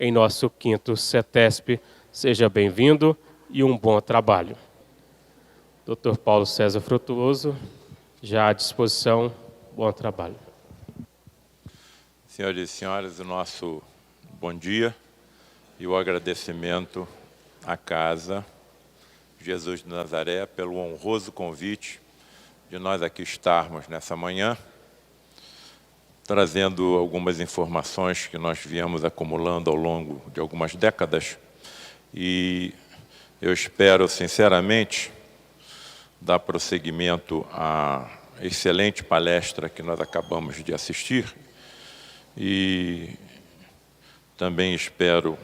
em nosso 5º CETESP. Seja bem-vindo e um bom trabalho. Dr. Paulo César Frutuoso, já à disposição, bom trabalho. Senhoras e senhores, o nosso bom dia e o agradecimento à Casa Jesus de Nazaré pelo honroso convite de nós aqui estarmos nessa manhã, trazendo algumas informações que nós viemos acumulando ao longo de algumas décadas. E eu espero, sinceramente, dar prosseguimento à excelente palestra que nós acabamos de assistir. E também espero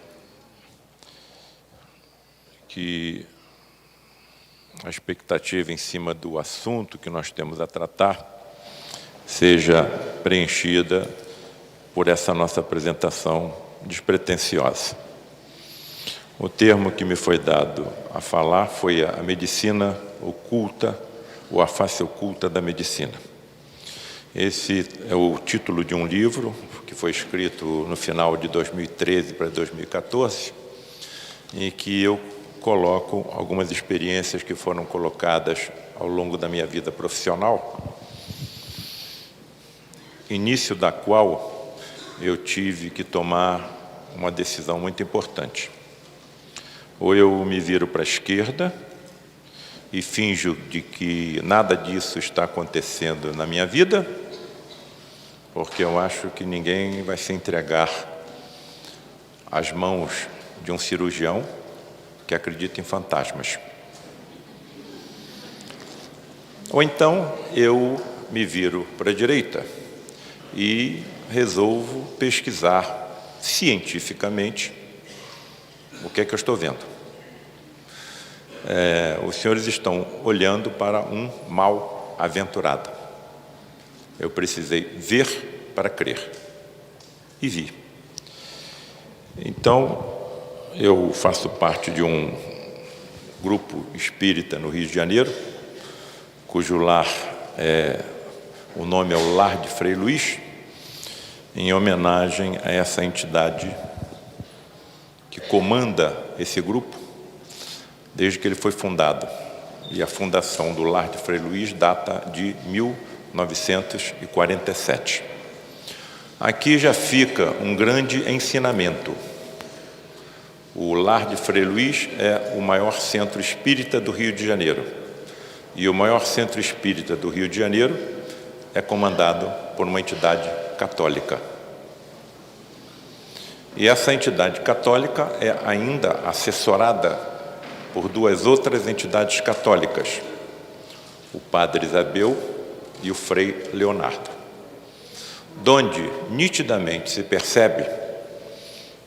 que a expectativa em cima do assunto que nós temos a tratar seja preenchida por essa nossa apresentação despretensiosa. O termo que me foi dado a falar foi a medicina oculta, ou a face oculta da medicina. Esse é o título de um livro que foi escrito no final de 2013 para 2014, em que eu coloco algumas experiências que foram colocadas ao longo da minha vida profissional, início da qual eu tive que tomar uma decisão muito importante. Ou eu me viro para a esquerda e finjo de que nada disso está acontecendo na minha vida, porque eu acho que ninguém vai se entregar às mãos de um cirurgião que acredita em fantasmas. Ou então eu me viro para a direita e resolvo pesquisar cientificamente o que é que eu estou vendo. Os senhores estão olhando para um mal-aventurado. Eu precisei ver para crer. E vi. Então, eu faço parte de um grupo espírita no Rio de Janeiro, cujo lar o nome é o Lar de Frei Luís, em homenagem a essa entidade que comanda esse grupo desde que ele foi fundado. E a fundação do Lar de Frei Luís data de 1947. Aqui já fica um grande ensinamento. O Lar de Frei Luís é o maior centro espírita do Rio de Janeiro. E o maior centro espírita do Rio de Janeiro é comandado por uma entidade católica. E essa entidade católica é ainda assessorada por duas outras entidades católicas, o Padre Isabel e o Frei Leonardo, donde nitidamente se percebe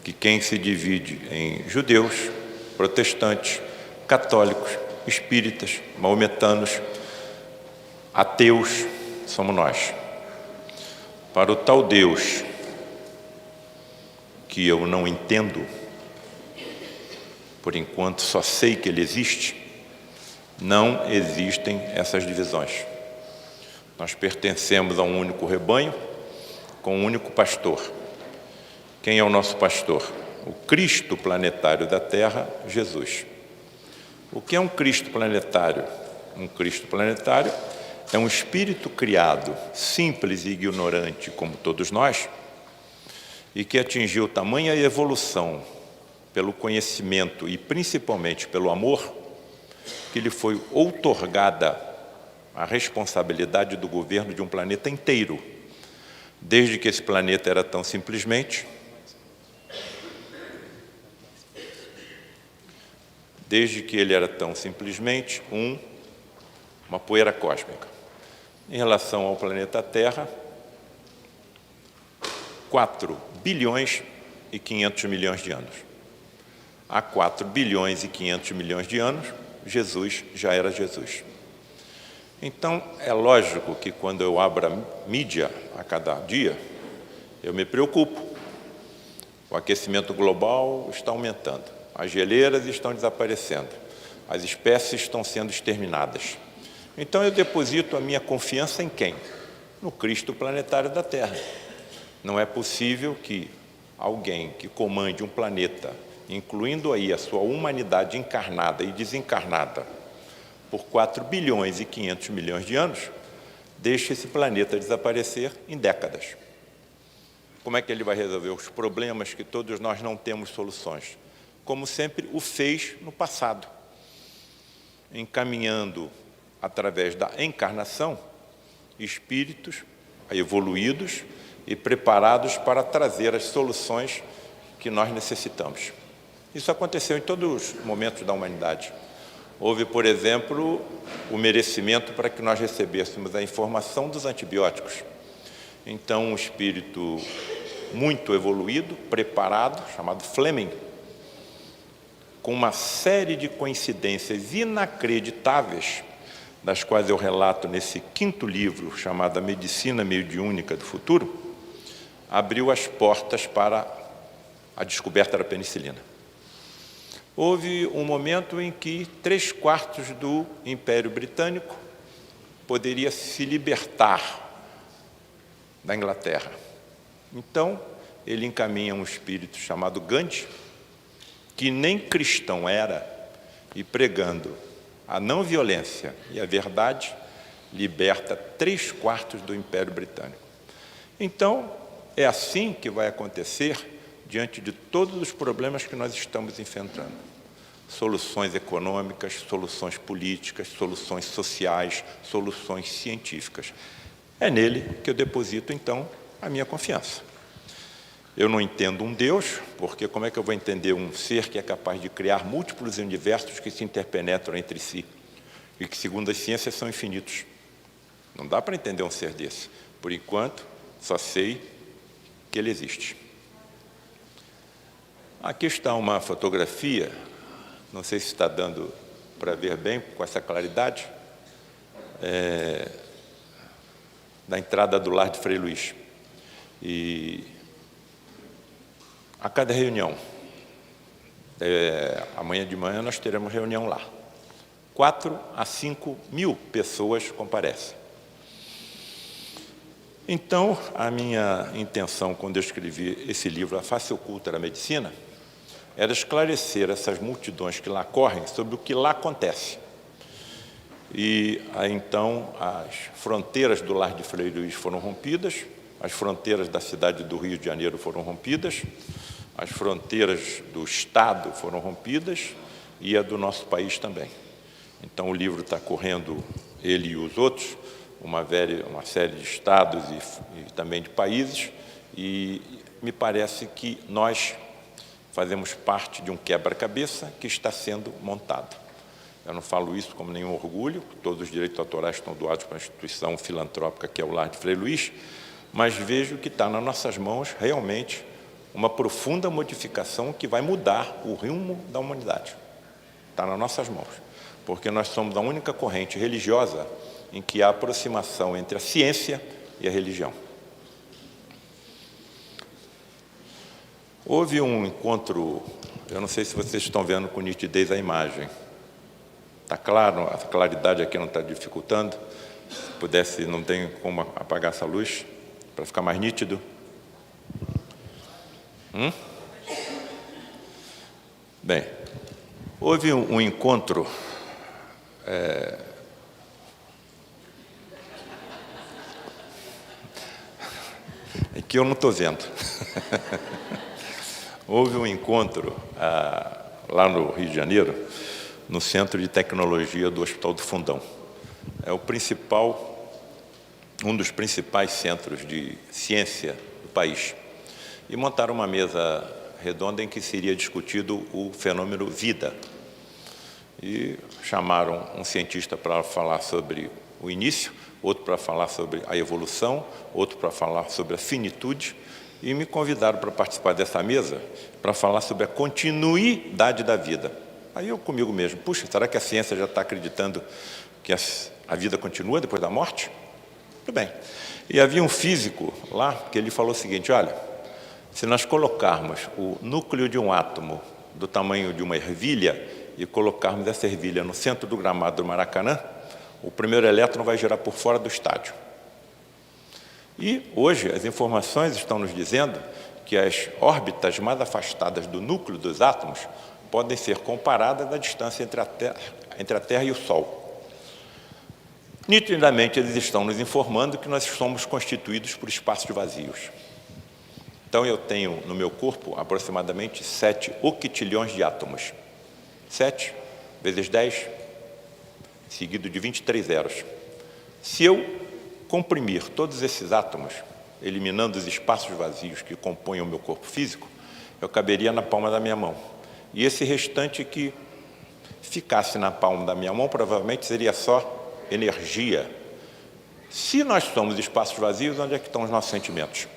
que quem se divide em judeus, protestantes, católicos, espíritas, maometanos, ateus, somos nós. Para o tal Deus que eu não entendo, por enquanto só sei que ele existe, não existem essas divisões. Nós pertencemos a um único rebanho, com um único pastor. Quem é o nosso pastor? O Cristo planetário da Terra, Jesus. O que é um Cristo planetário? Um Cristo planetário é um espírito criado, simples e ignorante como todos nós, e que atingiu tamanha evolução pelo conhecimento e principalmente pelo amor, que lhe foi outorgada a responsabilidade do governo de um planeta inteiro, desde que esse planeta era tão simplesmente uma poeira cósmica. Em relação ao planeta Terra, 4 bilhões e 500 milhões de anos. Há 4 bilhões e 500 milhões de anos, Jesus já era Jesus. Então, é lógico que quando eu abro a mídia a cada dia, eu me preocupo. O aquecimento global está aumentando, as geleiras estão desaparecendo, as espécies estão sendo exterminadas. Então, eu deposito a minha confiança em quem? No Cristo planetário da Terra. Não é possível que alguém que comande um planeta, incluindo aí a sua humanidade encarnada e desencarnada, por 4 bilhões e 500 milhões de anos, deixe esse planeta desaparecer em décadas. Como é que ele vai resolver os problemas que todos nós não temos soluções? Como sempre o fez no passado, encaminhando, através da encarnação, espíritos evoluídos e preparados para trazer as soluções que nós necessitamos. Isso aconteceu em todos os momentos da humanidade. Houve, por exemplo, o merecimento para que nós recebêssemos a informação dos antibióticos. Então, um espírito muito evoluído, preparado, chamado Fleming, com uma série de coincidências inacreditáveis, das quais eu relato nesse 5º livro, chamado A Medicina Mediúnica do Futuro, abriu as portas para a descoberta da penicilina. Houve um momento em que 3/4 do Império Britânico poderia se libertar da Inglaterra. Então, ele encaminha um espírito chamado Gandhi, que nem cristão era, e pregando a não violência e a verdade, liberta 3/4 do Império Britânico. Então, é assim que vai acontecer diante de todos os problemas que nós estamos enfrentando. Soluções econômicas, soluções políticas, soluções sociais, soluções científicas. É nele que eu deposito, então, a minha confiança. Eu não entendo um Deus, porque como é que eu vou entender um ser que é capaz de criar múltiplos universos que se interpenetram entre si e que, segundo as ciências, são infinitos? Não dá para entender um ser desse. Por enquanto, só sei que ele existe. Aqui está uma fotografia, não sei se está dando para ver bem com essa claridade, da entrada do lar de Frei Luís. E a cada reunião, amanhã de manhã nós teremos reunião lá. 4 a 5 mil pessoas comparecem. Então, a minha intenção, quando eu escrevi esse livro, A Face Oculta da Medicina, era esclarecer essas multidões que lá correm sobre o que lá acontece. E aí, então, as fronteiras do lar de Frei Luís foram rompidas, as fronteiras da cidade do Rio de Janeiro foram rompidas, as fronteiras do Estado foram rompidas e a do nosso país também. Então, o livro está correndo, ele e os outros, uma série de estados e também de países, e me parece que nós fazemos parte de um quebra-cabeça que está sendo montado. Eu não falo isso como nenhum orgulho, todos os direitos autorais estão doados para a instituição filantrópica que é o Lar de Frei Luís, mas vejo que está nas nossas mãos realmente uma profunda modificação que vai mudar o rumo da humanidade. Está nas nossas mãos, porque nós somos a única corrente religiosa em que há aproximação entre a ciência e a religião. Houve um encontro, eu não sei se vocês estão vendo com nitidez a imagem. Está claro? A claridade aqui não está dificultando? Se pudesse, não tem como apagar essa luz para ficar mais nítido? Bem, houve um encontro que eu não estou vendo. Houve um encontro lá no Rio de Janeiro, no Centro de Tecnologia do Hospital do Fundão. É um dos principais centros de ciência do país. E montaram uma mesa redonda em que seria discutido o fenômeno vida. E chamaram um cientista para falar sobre o início, outro para falar sobre a evolução, outro para falar sobre a finitude, e me convidaram para participar dessa mesa para falar sobre a continuidade da vida. Aí eu comigo mesmo, puxa, será que a ciência já está acreditando que a vida continua depois da morte? Tudo bem. E havia um físico lá que ele falou o seguinte, olha, se nós colocarmos o núcleo de um átomo do tamanho de uma ervilha e colocarmos essa ervilha no centro do gramado do Maracanã, o primeiro elétron vai girar por fora do estádio. E hoje as informações estão nos dizendo que as órbitas mais afastadas do núcleo dos átomos podem ser comparadas à distância entre a Terra e o Sol. Nitidamente, eles estão nos informando que nós somos constituídos por espaços vazios. Então, eu tenho no meu corpo aproximadamente 7 octilhões de átomos. 7 vezes 10, seguido de 23 zeros. Se eu comprimir todos esses átomos, eliminando os espaços vazios que compõem o meu corpo físico, eu caberia na palma da minha mão. E esse restante que ficasse na palma da minha mão, provavelmente seria só energia. Se nós somos espaços vazios, onde é que estão os nossos sentimentos?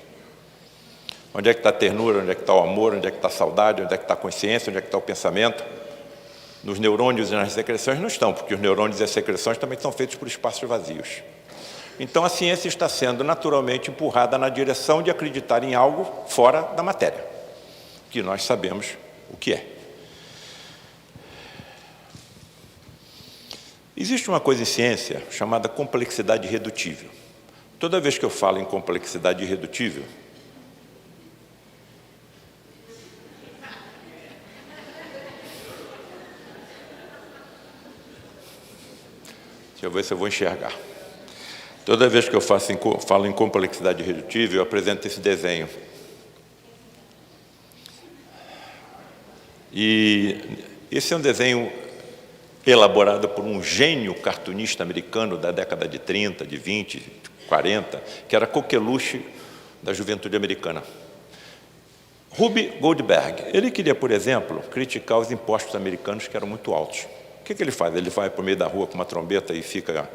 Onde é que está a ternura? Onde é que está o amor? Onde é que está a saudade? Onde é que está a consciência? Onde é que está o pensamento? Nos neurônios e nas secreções não estão, porque os neurônios e as secreções também são feitos por espaços vazios. Então, a ciência está sendo naturalmente empurrada na direção de acreditar em algo fora da matéria, que nós sabemos o que é. Existe uma coisa em ciência chamada complexidade irredutível. Toda vez que eu falo em complexidade irredutível, deixa eu ver se eu vou enxergar. Toda vez que eu falo em complexidade irredutível, eu apresento esse desenho. E esse é um desenho elaborado por um gênio cartunista americano da década de 30, de 20, de 40, que era coqueluche da juventude americana. Rube Goldberg. Ele queria, por exemplo, criticar os impostos americanos que eram muito altos. O que ele faz? Ele vai para o meio da rua com uma trombeta e fica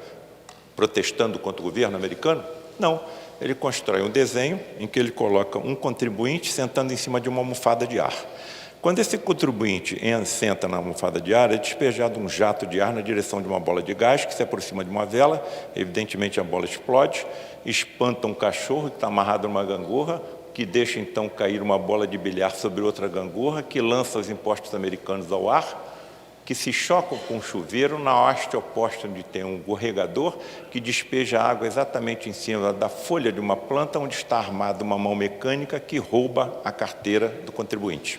protestando contra o governo americano? Não. Ele constrói um desenho em que ele coloca um contribuinte sentando em cima de uma almofada de ar. Quando esse contribuinte senta na almofada de ar, é despejado um jato de ar na direção de uma bola de gás que se aproxima de uma vela, evidentemente a bola explode, espanta um cachorro que está amarrado numa gangorra, que deixa então cair uma bola de bilhar sobre outra gangorra, que lança os impostos americanos ao ar, que se chocam com um chuveiro na haste oposta onde tem um escorregador que despeja água exatamente em cima da folha de uma planta onde está armada uma mão mecânica que rouba a carteira do contribuinte.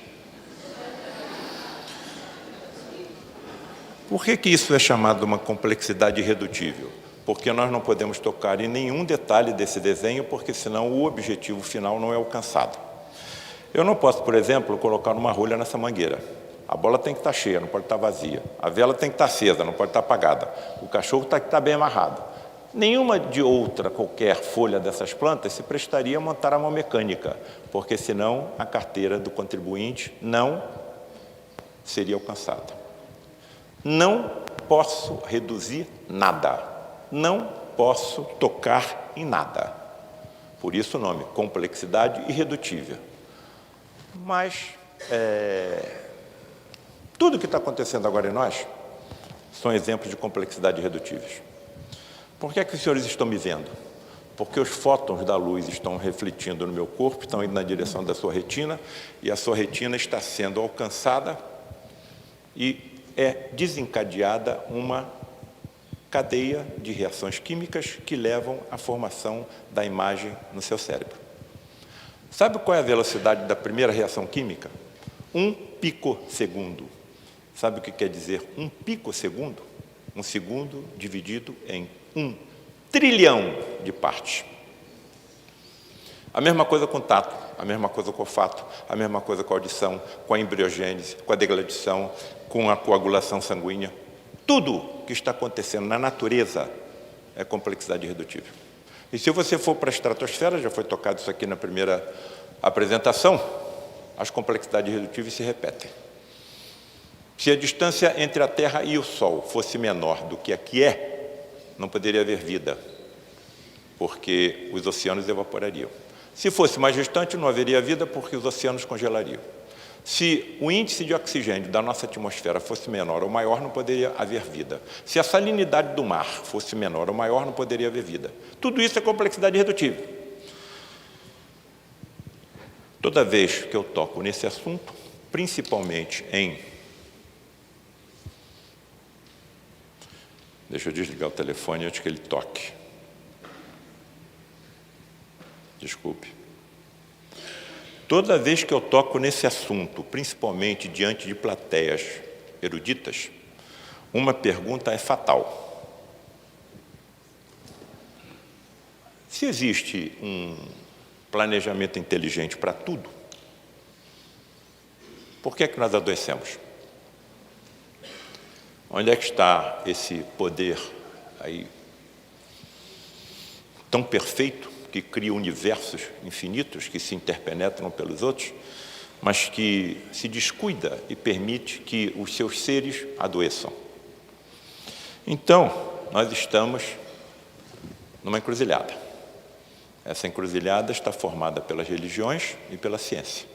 Por que isso é chamado uma complexidade irredutível? Porque nós não podemos tocar em nenhum detalhe desse desenho, porque senão o objetivo final não é alcançado. Eu não posso, por exemplo, colocar uma rolha nessa mangueira. A bola tem que estar cheia, não pode estar vazia. A vela tem que estar acesa, não pode estar apagada. O cachorro tem que estar bem amarrado. Nenhuma de outra, qualquer folha dessas plantas se prestaria a montar a mão mecânica, porque senão a carteira do contribuinte não seria alcançada. Não posso reduzir nada, não posso tocar em nada. Por isso o nome, complexidade irredutível. Mas tudo que está acontecendo agora em nós são exemplos de complexidade irredutíveis. Por que é que os senhores estão me vendo? Porque os fótons da luz estão refletindo no meu corpo, estão indo na direção da sua retina, e a sua retina está sendo alcançada e é desencadeada uma cadeia de reações químicas que levam à formação da imagem no seu cérebro. Sabe qual é a velocidade da primeira reação química? 1 picosegundo. Sabe o que quer dizer 1 picosegundo? 1 segundo dividido em 1 trilhão de partes. A mesma coisa com o tato, a mesma coisa com o olfato, a mesma coisa com a audição, com a embriogênese, com a deglutição, com a coagulação sanguínea. Tudo que está acontecendo na natureza é complexidade irredutível. E se você for para a estratosfera, já foi tocado isso aqui na primeira apresentação, as complexidades irredutíveis se repetem. Se a distância entre a Terra e o Sol fosse menor do que aqui é, não poderia haver vida, porque os oceanos evaporariam. Se fosse mais distante, não haveria vida, porque os oceanos congelariam. Se o índice de oxigênio da nossa atmosfera fosse menor ou maior, não poderia haver vida. Se a salinidade do mar fosse menor ou maior, não poderia haver vida. Tudo isso é complexidade irredutível. Toda vez que eu toco nesse assunto, principalmente em... Deixa eu desligar o telefone antes que ele toque. Desculpe. Toda vez que eu toco nesse assunto, principalmente diante de plateias eruditas, uma pergunta é fatal. Se existe um planejamento inteligente para tudo, por que é que nós adoecemos? Onde é que está esse poder aí tão perfeito que cria universos infinitos que se interpenetram pelos outros, mas que se descuida e permite que os seus seres adoeçam? Então, nós estamos numa encruzilhada. Essa encruzilhada está formada pelas religiões e pela ciência.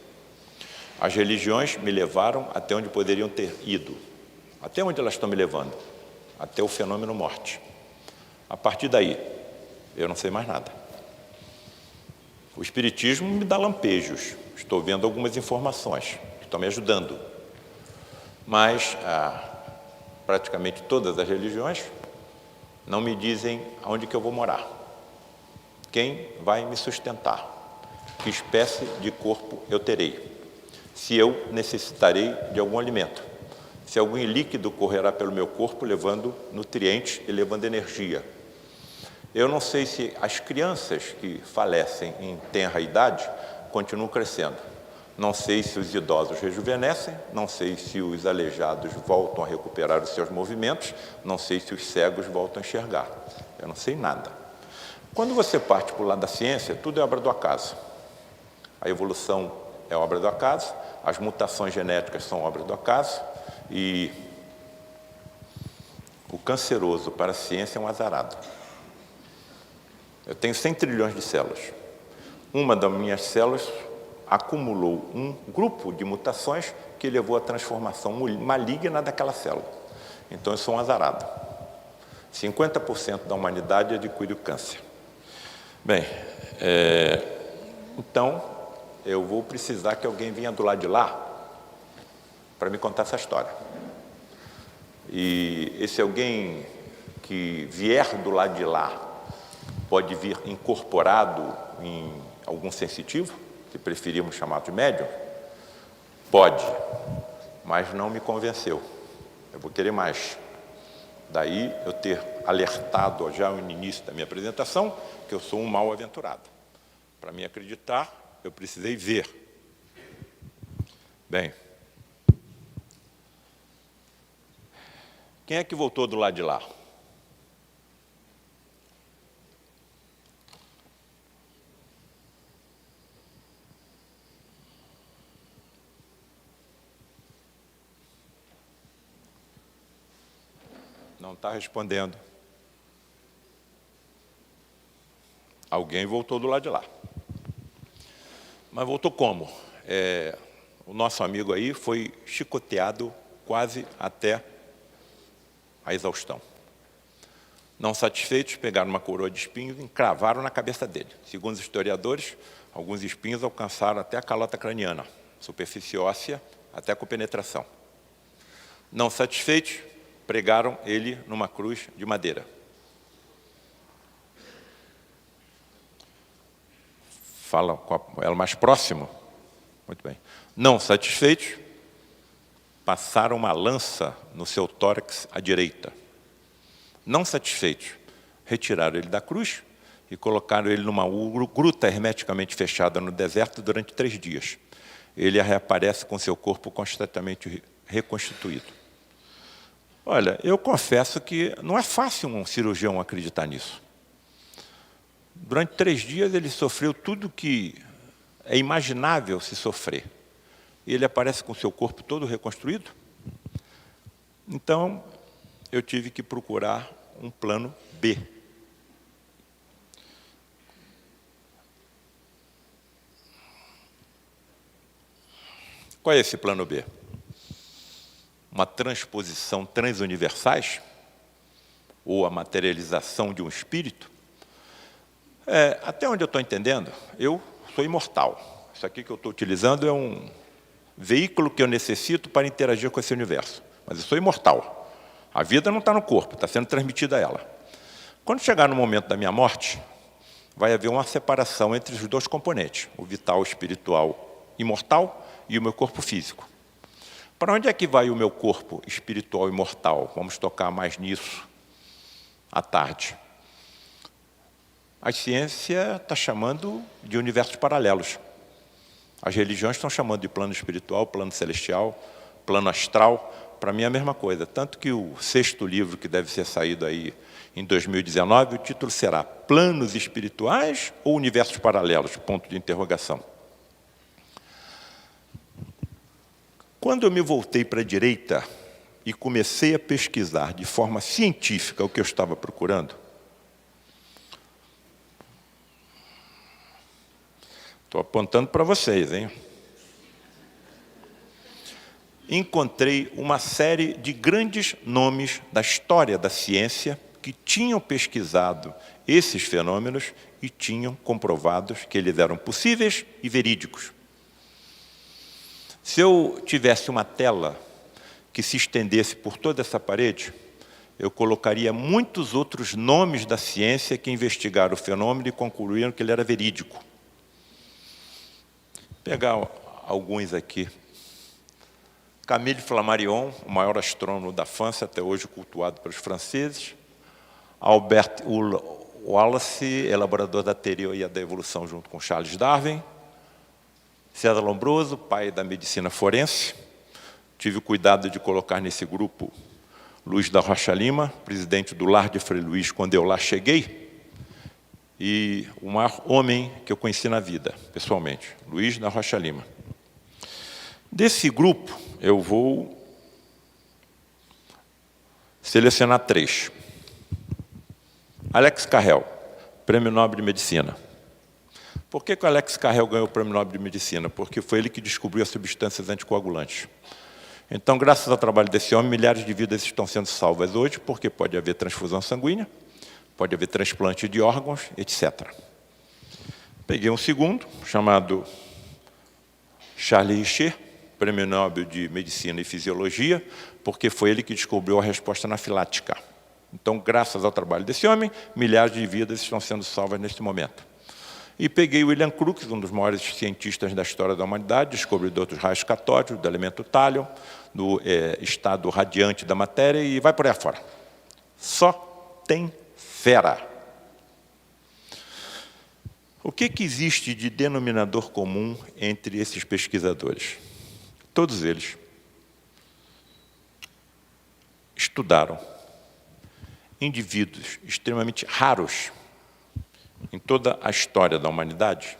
As religiões me levaram até onde poderiam ter ido. Até onde elas estão me levando? Até o fenômeno morte. A partir daí, eu não sei mais nada. O Espiritismo me dá lampejos. Estou vendo algumas informações que estão me ajudando. Mas praticamente todas as religiões não me dizem aonde que eu vou morar. Quem vai me sustentar? Que espécie de corpo eu terei? Se eu necessitarei de algum alimento? Se algum líquido correrá pelo meu corpo, levando nutrientes e levando energia. Eu não sei se as crianças que falecem em tenra idade continuam crescendo. Não sei se os idosos rejuvenescem, não sei se os aleijados voltam a recuperar os seus movimentos, não sei se os cegos voltam a enxergar. Eu não sei nada. Quando você parte para o lado da ciência, tudo é obra do acaso. A evolução é obra do acaso, as mutações genéticas são obra do acaso, e o canceroso para a ciência é um azarado. Eu tenho 100 trilhões de células. Uma das minhas células acumulou um grupo de mutações que levou à transformação maligna daquela célula. Então eu sou um azarado. 50% da humanidade adquire o câncer. Bem, então eu vou precisar que alguém venha do lado de lá para me contar essa história. E esse alguém que vier do lado de lá pode vir incorporado em algum sensitivo, que preferimos chamar de médium? Pode, mas não me convenceu. Eu vou querer mais. Daí eu ter alertado já no início da minha apresentação que eu sou um mal-aventurado. Para me acreditar, eu precisei ver. Bem, quem é que voltou do lado de lá? Não está respondendo. Alguém voltou do lado de lá. Mas voltou como? O nosso amigo aí foi chicoteado quase até a exaustão. Não satisfeitos, pegaram uma coroa de espinhos e encravaram na cabeça dele. Segundo os historiadores, alguns espinhos alcançaram até a calota craniana, superfície óssea, até a compenetração. Não satisfeitos, pregaram ele numa cruz de madeira. Fala com ela mais próximo. Muito bem. Não satisfeitos, passaram uma lança no seu tórax à direita. Não satisfeitos, retiraram ele da cruz e colocaram ele numa gruta hermeticamente fechada no deserto durante 3 dias. Ele reaparece com seu corpo constantemente reconstituído. Olha, eu confesso que não é fácil um cirurgião acreditar nisso. Durante 3 dias ele sofreu tudo que é imaginável se sofrer. E ele aparece com seu corpo todo reconstruído. Então, eu tive que procurar um plano B. Qual é esse plano B? Uma transposição transuniversais, ou a materialização de um espírito. Até onde eu estou entendendo, eu sou imortal. Isso aqui que eu estou utilizando é um veículo que eu necessito para interagir com esse universo. Mas eu sou imortal. A vida não está no corpo, está sendo transmitida a ela. Quando chegar no momento da minha morte, vai haver uma separação entre os 2 componentes, o vital espiritual imortal e o meu corpo físico. Para onde é que vai o meu corpo espiritual imortal? Vamos tocar mais nisso à tarde. A ciência está chamando de universos paralelos. As religiões estão chamando de plano espiritual, plano celestial, plano astral. Para mim é a mesma coisa. Tanto que o 6º livro, que deve ser saído aí em 2019, o título será Planos Espirituais ou Universos Paralelos? Ponto de interrogação. Quando eu me voltei para a direita e comecei a pesquisar de forma científica o que eu estava procurando, estou apontando para vocês, hein? Encontrei uma série de grandes nomes da história da ciência que tinham pesquisado esses fenômenos e tinham comprovados que eles eram possíveis e verídicos. Se eu tivesse uma tela que se estendesse por toda essa parede, eu colocaria muitos outros nomes da ciência que investigaram o fenômeno e concluíram que ele era verídico. Vou pegar alguns aqui. Camille Flammarion, o maior astrônomo da França, até hoje cultuado pelos franceses. Albert Wallace, elaborador da teoria da evolução junto com Charles Darwin. César Lombroso, pai da medicina forense. Tive o cuidado de colocar nesse grupo Luiz da Rocha Lima, presidente do Lar de Frei Luís, quando eu lá cheguei. E o maior homem que eu conheci na vida, pessoalmente, Luiz da Rocha Lima. Desse grupo, eu vou selecionar 3. Alex Carrel, Prêmio Nobel de Medicina. Por que o Alex Carrel ganhou o Prêmio Nobel de Medicina? Porque foi ele que descobriu as substâncias anticoagulantes. Então, graças ao trabalho desse homem, milhares de vidas estão sendo salvas hoje, porque pode haver transfusão sanguínea, pode haver transplante de órgãos, etc. Peguei um segundo, chamado Charles Richer, Prêmio Nobel de Medicina e Fisiologia, porque foi ele que descobriu a resposta anafilática. Então, graças ao trabalho desse homem, milhares de vidas estão sendo salvas neste momento. E peguei William Crookes, um dos maiores cientistas da história da humanidade, descobridor dos raios catódicos, do elemento tálio, do estado radiante da matéria, e vai por aí afora. Só tem fera. O que existe de denominador comum entre esses pesquisadores? Todos eles estudaram indivíduos extremamente raros em toda a história da humanidade,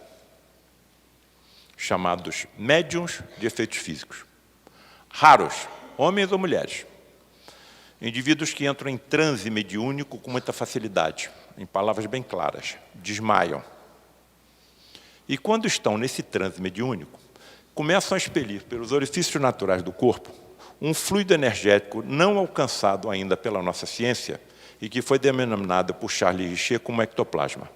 chamados médiuns de efeitos físicos. Raros, homens ou mulheres. Indivíduos que entram em transe mediúnico com muita facilidade, em palavras bem claras, desmaiam. E quando estão nesse transe mediúnico, começam a expelir pelos orifícios naturais do corpo um fluido energético não alcançado ainda pela nossa ciência e que foi denominado por Charles Richer como ectoplasma.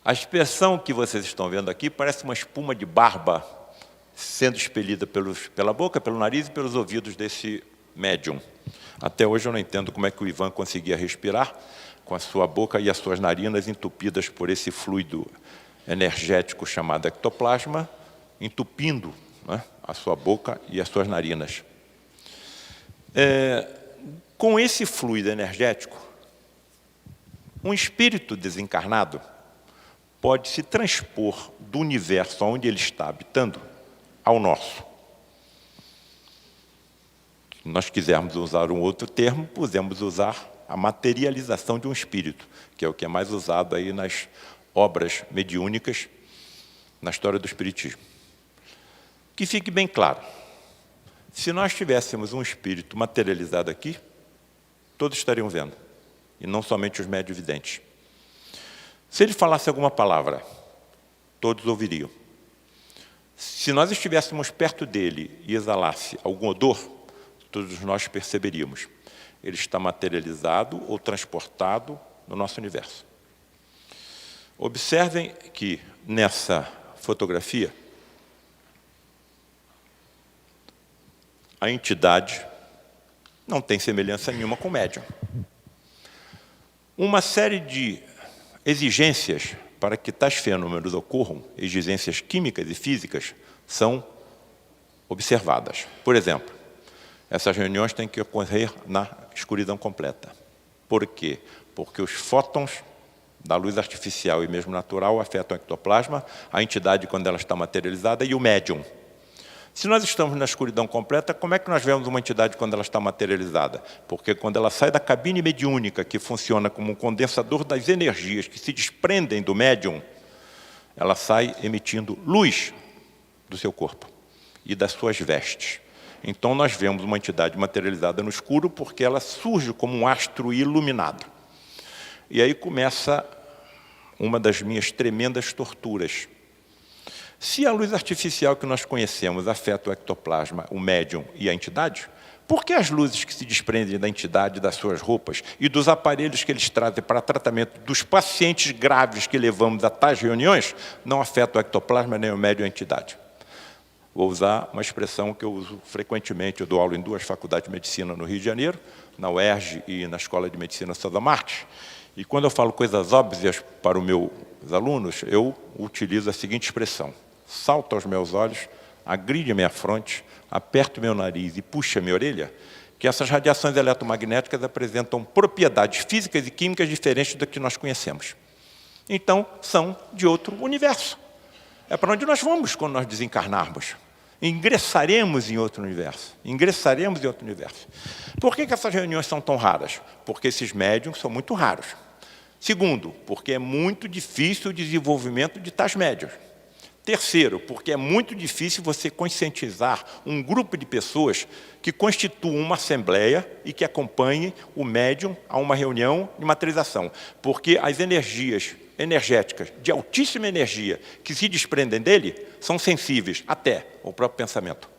A expressão que vocês estão vendo aqui parece uma espuma de barba sendo expelida pela boca, pelo nariz e pelos ouvidos desse médium. Até hoje eu não entendo como é que o Ivan conseguia respirar com a sua boca e as suas narinas entupidas por esse fluido energético chamado ectoplasma, entupindo, né, a sua boca e as suas narinas. Com esse fluido energético, um espírito desencarnado pode se transpor do universo onde ele está habitando ao nosso. Se nós quisermos usar um outro termo, podemos usar a materialização de um espírito, que é o que é mais usado aí nas obras mediúnicas, na história do espiritismo. Que fique bem claro, se nós tivéssemos um espírito materializado aqui, todos estariam vendo, e não somente os médios videntes. Se ele falasse alguma palavra, todos ouviriam. Se nós estivéssemos perto dele e exalasse algum odor, todos nós perceberíamos. Ele está materializado ou transportado no nosso universo. Observem que, nessa fotografia, a entidade não tem semelhança nenhuma com o médium. Uma série de exigências para que tais fenômenos ocorram, exigências químicas e físicas são observadas. Por exemplo, essas reuniões têm que ocorrer na escuridão completa. Por quê? Porque os fótons da luz artificial e mesmo natural afetam o ectoplasma, a entidade quando ela está materializada e o médium. Se nós estamos na escuridão completa, como é que nós vemos uma entidade quando ela está materializada? Porque quando ela sai da cabine mediúnica, que funciona como um condensador das energias que se desprendem do médium, ela sai emitindo luz do seu corpo e das suas vestes. Então nós vemos uma entidade materializada no escuro porque ela surge como um astro iluminado. E aí começa uma das minhas tremendas torturas. Se a luz artificial que nós conhecemos afeta o ectoplasma, o médium e a entidade, por que as luzes que se desprendem da entidade, das suas roupas e dos aparelhos que eles trazem para tratamento dos pacientes graves que levamos a tais reuniões não afetam o ectoplasma, nem o médium e a entidade? Vou usar uma expressão que eu uso frequentemente. Eu dou aula em 2 faculdades de medicina no Rio de Janeiro, na UERJ e na Escola de Medicina César Marques. E quando eu falo coisas óbvias para os meus alunos, eu utilizo a seguinte expressão: salta aos meus olhos, agride a minha fronte, aperta o meu nariz e puxa a minha orelha, que essas radiações eletromagnéticas apresentam propriedades físicas e químicas diferentes da que nós conhecemos. Então, são de outro universo. É para onde nós vamos quando nós desencarnarmos. Ingressaremos em outro universo. Ingressaremos em outro universo. Por que essas reuniões são tão raras? Porque esses médiums são muito raros. Segundo, porque é muito difícil o desenvolvimento de tais médiums. Terceiro, porque é muito difícil você conscientizar um grupo de pessoas que constituam uma assembleia e que acompanhem o médium a uma reunião de materialização. Porque as energias energéticas de altíssima energia que se desprendem dele são sensíveis até ao próprio pensamento.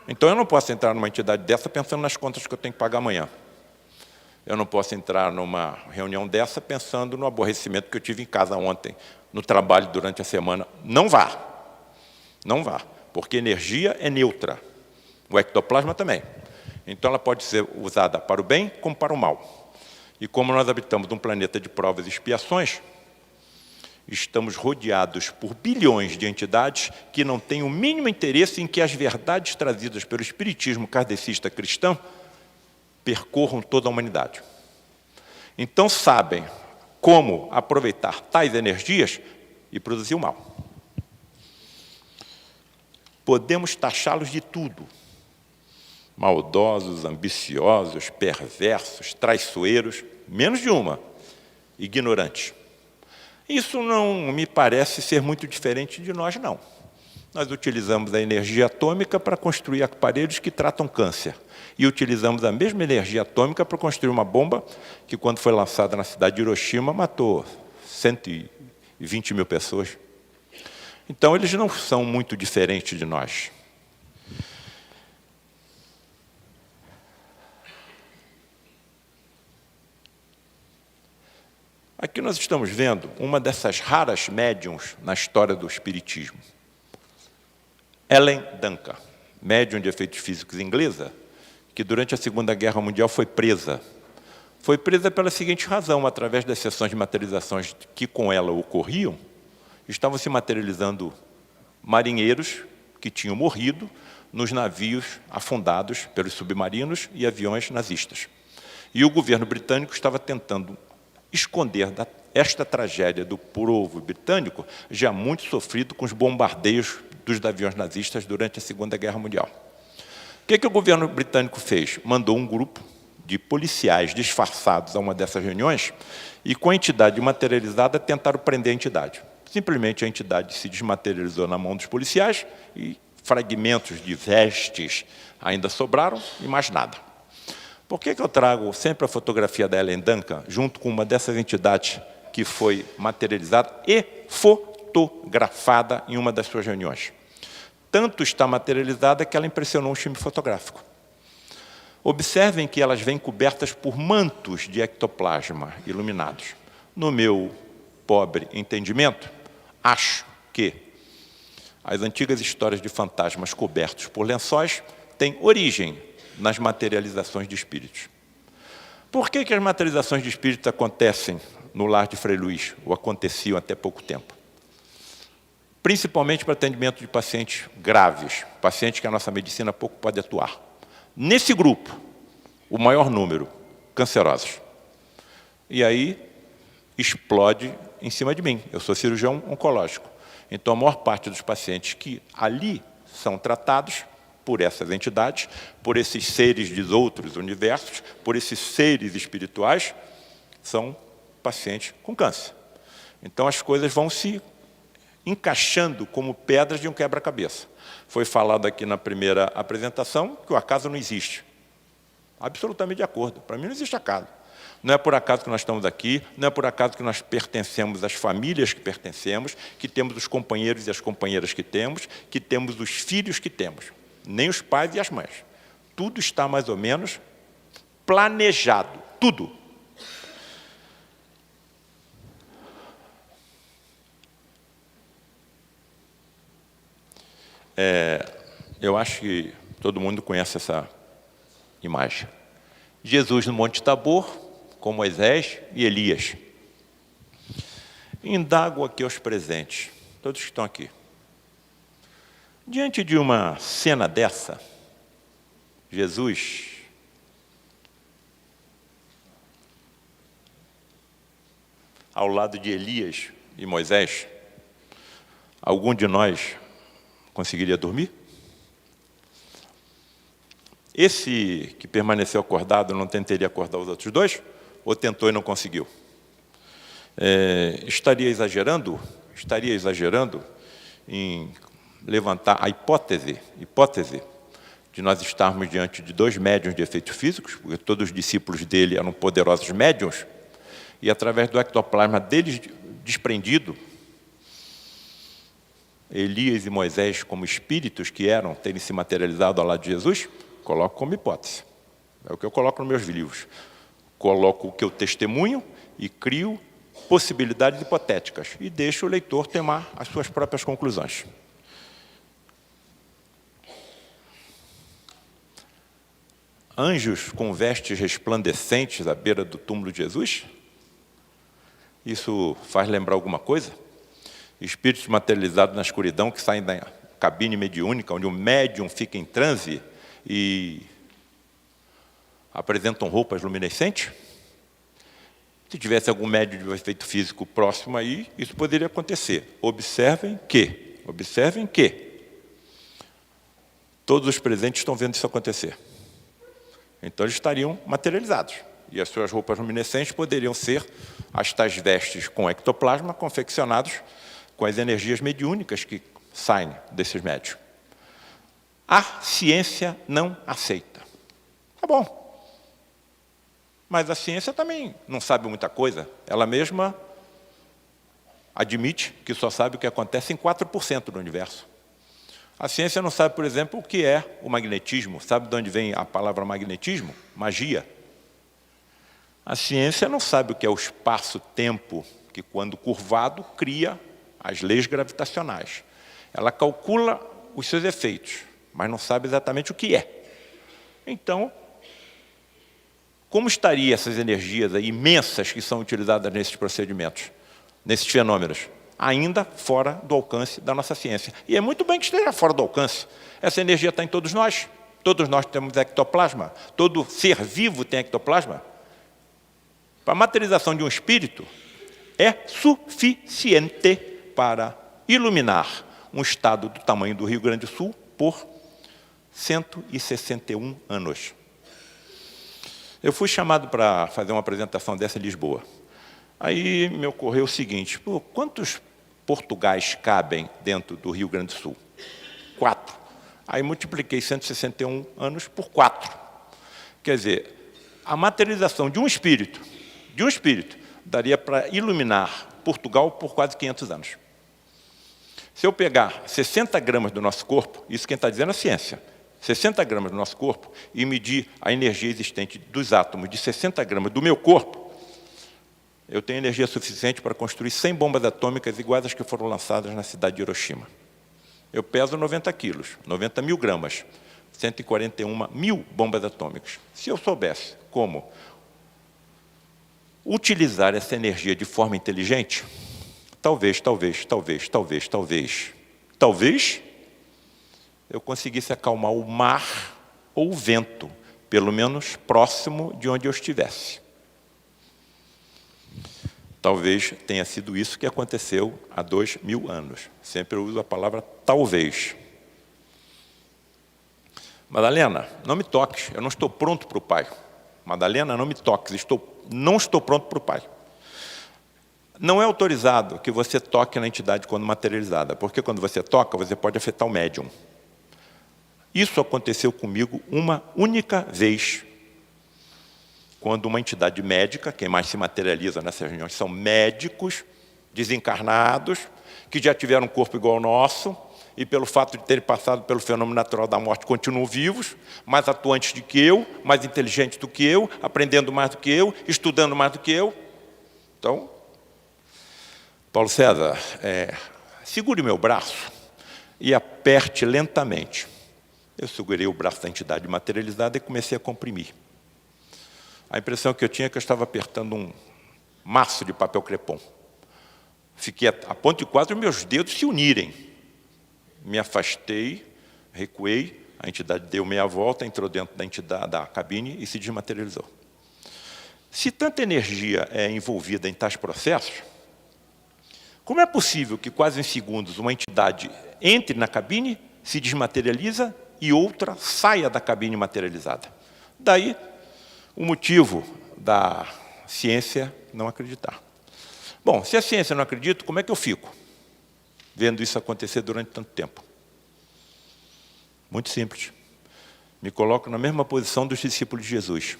Então eu não posso entrar numa entidade dessa pensando nas contas que eu tenho que pagar amanhã. Eu não posso entrar numa reunião dessa pensando no aborrecimento que eu tive em casa ontem, no trabalho durante a semana. Não vá. Não vá. Porque energia é neutra. O ectoplasma também. Então ela pode ser usada para o bem como para o mal. E como nós habitamos num planeta de provas e expiações, estamos rodeados por bilhões de entidades que não têm o mínimo interesse em que as verdades trazidas pelo espiritismo kardecista cristão percorram toda a humanidade. Então sabem como aproveitar tais energias e produzir o mal. Podemos taxá-los de tudo: maldosos, ambiciosos, perversos, traiçoeiros, menos de uma: ignorantes. Isso não me parece ser muito diferente de nós, não. Nós utilizamos a energia atômica para construir aparelhos que tratam câncer. E utilizamos a mesma energia atômica para construir uma bomba que, quando foi lançada na cidade de Hiroshima, matou 120 mil pessoas. Então, eles não são muito diferentes de nós. Aqui nós estamos vendo uma dessas raras médiums na história do espiritismo. Ellen Duncan, médium de efeitos físicos inglesa, que durante a Segunda Guerra Mundial foi presa. Foi presa pela seguinte razão: através das sessões de materializações que com ela ocorriam, estavam se materializando marinheiros que tinham morrido nos navios afundados pelos submarinos e aviões nazistas. E o governo britânico estava tentando esconder esta tragédia do povo britânico, já muito sofrido com os bombardeios dos aviões nazistas durante a Segunda Guerra Mundial. O que o governo britânico fez? Mandou um grupo de policiais disfarçados a uma dessas reuniões e, com a entidade materializada, tentaram prender a entidade. Simplesmente a entidade se desmaterializou na mão dos policiais e fragmentos de vestes ainda sobraram e mais nada. Por que eu trago sempre a fotografia da Ellen Duncan junto com uma dessas entidades que foi materializada e fotografada em uma das suas reuniões? Tanto está materializada que ela impressionou um time fotográfico. Observem que elas vêm cobertas por mantos de ectoplasma iluminados. No meu pobre entendimento, acho que as antigas histórias de fantasmas cobertos por lençóis têm origem nas materializações de espíritos. Por que as materializações de espíritos acontecem no lar de Frei Luís, ou aconteciam até pouco tempo. Principalmente para atendimento de pacientes graves, pacientes que a nossa medicina pouco pode atuar. Nesse grupo, o maior número, cancerosos. E aí, explode em cima de mim. Eu sou cirurgião oncológico. Então, a maior parte dos pacientes que ali são tratados por essas entidades, por esses seres de outros universos, por esses seres espirituais, são pacientes com câncer. Então, as coisas vão se encaixando como pedras de um quebra-cabeça. Foi falado aqui na primeira apresentação que o acaso não existe. Absolutamente de acordo. Para mim não existe acaso. Não é por acaso que nós estamos aqui, não é por acaso que nós pertencemos às famílias que pertencemos, que temos os companheiros e as companheiras que temos os filhos que temos, nem os pais e as mães. Tudo está mais ou menos planejado, tudo. Eu acho que todo mundo conhece essa imagem. Jesus no Monte Tabor, com Moisés e Elias. Indago aqui aos presentes, todos que estão aqui. Diante de uma cena dessa, Jesus ao lado de Elias e Moisés, algum de nós conseguiria dormir? Esse que permaneceu acordado não tentaria acordar os outros dois? Ou tentou e não conseguiu? Estaria exagerando em levantar a hipótese de nós estarmos diante de dois médiuns de efeitos físicos, porque todos os discípulos dele eram poderosos médiuns, e através do ectoplasma deles desprendido, Elias e Moisés, como espíritos que eram, terem se materializado ao lado de Jesus? Coloco como hipótese. É o que eu coloco nos meus livros. Coloco o que eu testemunho e crio possibilidades hipotéticas e deixo o leitor tomar as suas próprias conclusões. Anjos com vestes resplandecentes à beira do túmulo de Jesus? Isso faz lembrar alguma coisa? Espíritos materializados na escuridão que saem da cabine mediúnica, onde o médium fica em transe e apresentam roupas luminescentes? Se tivesse algum médium de efeito físico próximo aí, isso poderia acontecer. Observem que todos os presentes estão vendo isso acontecer. Então eles estariam materializados. E as suas roupas luminescentes poderiam ser as tais vestes com ectoplasma confeccionados com as energias mediúnicas que saem desses médios. A ciência não aceita. Tá bom. Mas a ciência também não sabe muita coisa. Ela mesma admite que só sabe o que acontece em 4% do universo. A ciência não sabe, por exemplo, o que é o magnetismo. Sabe de onde vem a palavra magnetismo? Magia. A ciência não sabe o que é o espaço-tempo, que quando curvado cria as leis gravitacionais. Ela calcula os seus efeitos, mas não sabe exatamente o que é. Então, como estariam essas energias aí imensas que são utilizadas nesses procedimentos, nesses fenômenos? Ainda fora do alcance da nossa ciência. E é muito bem que esteja fora do alcance. Essa energia está em todos nós. Todos nós temos ectoplasma. Todo ser vivo tem ectoplasma. Para a materialização de um espírito, é suficiente para iluminar um estado do tamanho do Rio Grande do Sul por 161 anos. Eu fui chamado para fazer uma apresentação dessa em Lisboa. Aí me ocorreu o seguinte: quantos Portugais cabem dentro do Rio Grande do Sul? 4. Aí multipliquei 161 anos por 4. Quer dizer, a materialização de um espírito, daria para iluminar Portugal por quase 500 anos. Se eu pegar 60 gramas do nosso corpo, isso quem está dizendo é a ciência, 60 gramas do nosso corpo, e medir a energia existente dos átomos de 60 gramas do meu corpo, eu tenho energia suficiente para construir 100 bombas atômicas iguais às que foram lançadas na cidade de Hiroshima. Eu peso 90 quilos, 90 mil gramas, 141 mil bombas atômicas. Se eu soubesse como utilizar essa energia de forma inteligente, talvez eu conseguisse acalmar o mar ou o vento, pelo menos próximo de onde eu estivesse. Talvez tenha sido isso que aconteceu há 2000 anos. Sempre eu uso a palavra talvez. Madalena, não me toques, eu não estou pronto para o Pai. Madalena, não me toques, não estou pronto para o Pai. Não é autorizado que você toque na entidade quando materializada, porque quando você toca, você pode afetar o médium. Isso aconteceu comigo uma única vez, quando uma entidade médica, quem mais se materializa nessas reuniões são médicos desencarnados, que já tiveram um corpo igual ao nosso, e pelo fato de terem passado pelo fenômeno natural da morte, continuam vivos, mais atuantes do que eu, mais inteligentes do que eu, aprendendo mais do que eu, estudando mais do que eu. Então, Paulo César, segure meu braço e aperte lentamente. Eu segurei o braço da entidade materializada e comecei a comprimir. A impressão que eu tinha é que eu estava apertando um maço de papel crepom. Fiquei a ponto de quase os meus dedos se unirem. Me afastei, recuei, a entidade deu meia volta, entrou dentro da cabine e se desmaterializou. Se tanta energia é envolvida em tais processos, como é possível que quase em segundos uma entidade entre na cabine, se desmaterializa e outra saia da cabine materializada? Daí o motivo da ciência não acreditar. Bom, se a ciência não acredita, como é que eu fico vendo isso acontecer durante tanto tempo? Muito simples. Me coloco na mesma posição dos discípulos de Jesus.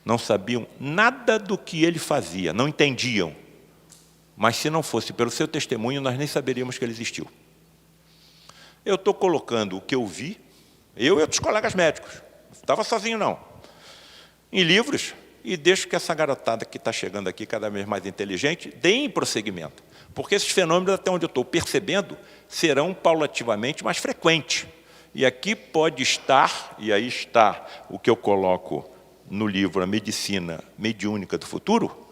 Não sabiam nada do que ele fazia, não entendiam. Mas se não fosse pelo seu testemunho, nós nem saberíamos que ele existiu. Eu estou colocando o que eu vi, eu e outros colegas médicos, não estava sozinho não, em livros, e deixo que essa garotada que está chegando aqui, cada vez mais inteligente, deem prosseguimento. Porque esses fenômenos, até onde eu estou percebendo, serão paulativamente mais frequentes. E aqui pode estar, e aí está o que eu coloco no livro A Medicina Mediúnica do Futuro,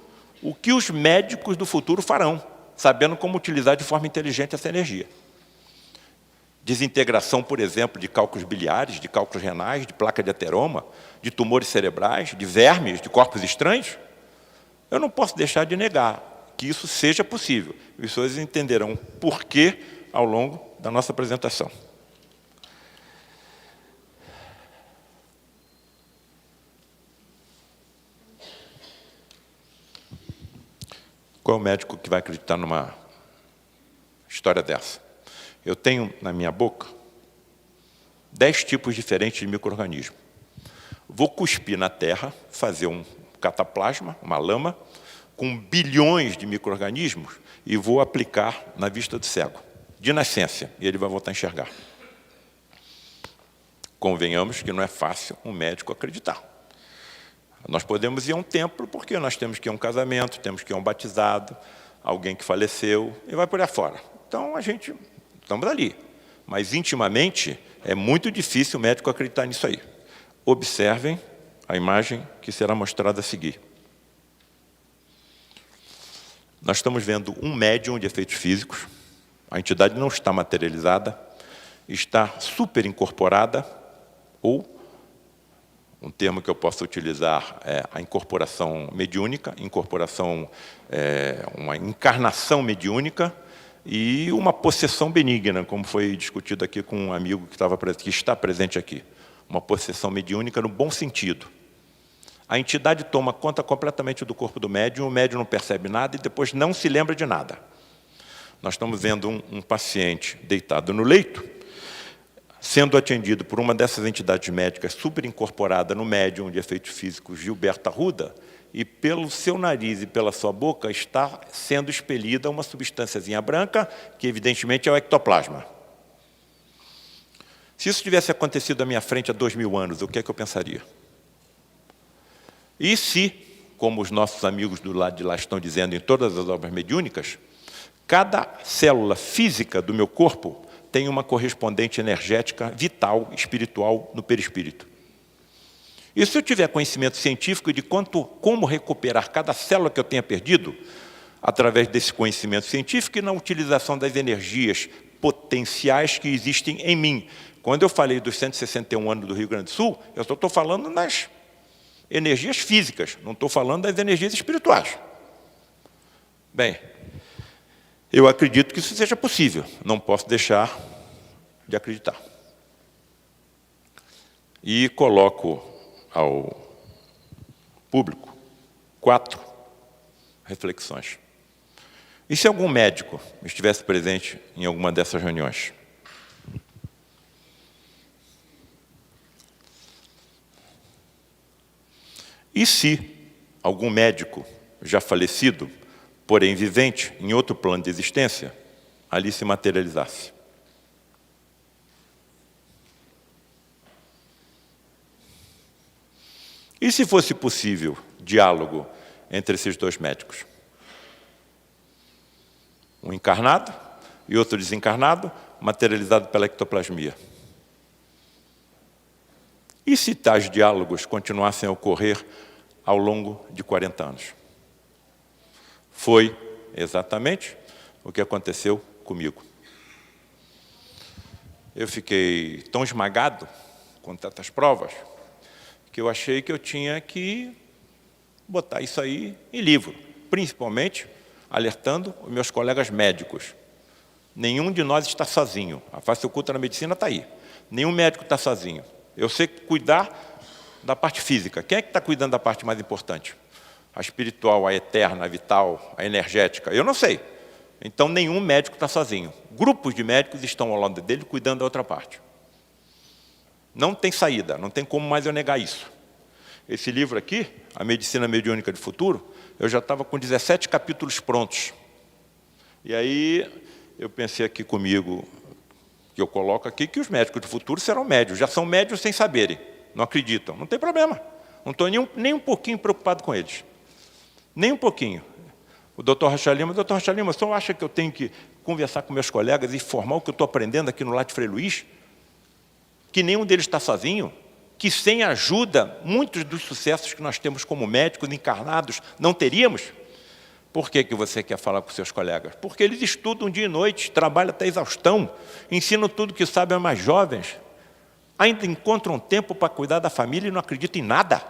o que os médicos do futuro farão, sabendo como utilizar de forma inteligente essa energia. Desintegração, por exemplo, de cálculos biliares, de cálculos renais, de placa de ateroma, de tumores cerebrais, de vermes, de corpos estranhos. Eu não posso deixar de negar que isso seja possível. As pessoas entenderão por quê ao longo da nossa apresentação. Qual é o médico que vai acreditar numa história dessa? Eu tenho na minha boca 10 tipos diferentes de micro-organismos. Vou cuspir na terra, fazer um cataplasma, uma lama, com bilhões de micro-organismos e vou aplicar na vista do cego, de nascença, e ele vai voltar a enxergar. Convenhamos que não é fácil um médico acreditar. Nós podemos ir a um templo porque nós temos que ir a um casamento, temos que ir a um batizado, alguém que faleceu, e vai por aí fora. Então, estamos ali. Mas, intimamente, é muito difícil o médico acreditar nisso aí. Observem a imagem que será mostrada a seguir. Nós estamos vendo um médium de efeitos físicos, a entidade não está materializada, está super incorporada, ou um termo que eu posso utilizar é a incorporação mediúnica, uma encarnação mediúnica e uma possessão benigna, como foi discutido aqui com um amigo que está presente aqui. Uma possessão mediúnica no bom sentido. A entidade toma conta completamente do corpo do médium, o médium não percebe nada e depois não se lembra de nada. Nós estamos vendo um paciente deitado no leito, sendo atendido por uma dessas entidades médicas super incorporada no médium de efeitos físicos Gilberto Arruda, e pelo seu nariz e pela sua boca está sendo expelida uma substânciazinha branca, que evidentemente é o ectoplasma. Se isso tivesse acontecido à minha frente há 2000 anos, o que é que eu pensaria? E se, como os nossos amigos do lado de lá estão dizendo em todas as obras mediúnicas, cada célula física do meu corpo tem uma correspondente energética, vital, espiritual, no perispírito. E se eu tiver conhecimento científico de como recuperar cada célula que eu tenha perdido, através desse conhecimento científico e na utilização das energias potenciais que existem em mim. Quando eu falei dos 161 anos do Rio Grande do Sul, eu só estou falando das energias físicas, não estou falando das energias espirituais. Bem, eu acredito que isso seja possível, não posso deixar de acreditar. E coloco ao público 4 reflexões. E se algum médico estivesse presente em alguma dessas reuniões? E se algum médico já falecido, porém vivente, em outro plano de existência, ali se materializasse? E se fosse possível diálogo entre esses 2 médicos? Um encarnado e outro desencarnado, materializado pela ectoplasmia. E se tais diálogos continuassem a ocorrer ao longo de 40 anos? Foi exatamente o que aconteceu comigo. Eu fiquei tão esmagado com tantas provas que eu achei que eu tinha que botar isso aí em livro, principalmente alertando os meus colegas médicos. Nenhum de nós está sozinho. A face oculta na medicina está aí. Nenhum médico está sozinho. Eu sei cuidar da parte física. Quem é que está cuidando da parte mais importante? A espiritual, a eterna, a vital, a energética? Eu não sei. Então, nenhum médico está sozinho. Grupos de médicos estão ao lado dele cuidando da outra parte. Não tem saída, não tem como mais eu negar isso. Esse livro aqui, A Medicina Mediúnica do Futuro, eu já estava com 17 capítulos prontos. E aí eu pensei aqui comigo, que eu coloco aqui, que os médicos do futuro serão médios. Já são médios sem saberem, não acreditam. Não tem problema. Não estou nem um pouquinho preocupado com eles. Nem um pouquinho. O doutor Rocha Lima, o senhor acha que eu tenho que conversar com meus colegas e informar o que eu estou aprendendo aqui no Lar de Frei Luís? Que nenhum deles está sozinho? Que sem ajuda, muitos dos sucessos que nós temos como médicos encarnados não teríamos? Por que você quer falar com seus colegas? Porque eles estudam dia e noite, trabalham até exaustão, ensinam tudo que sabem aos mais jovens, ainda encontram tempo para cuidar da família e não acreditam em nada.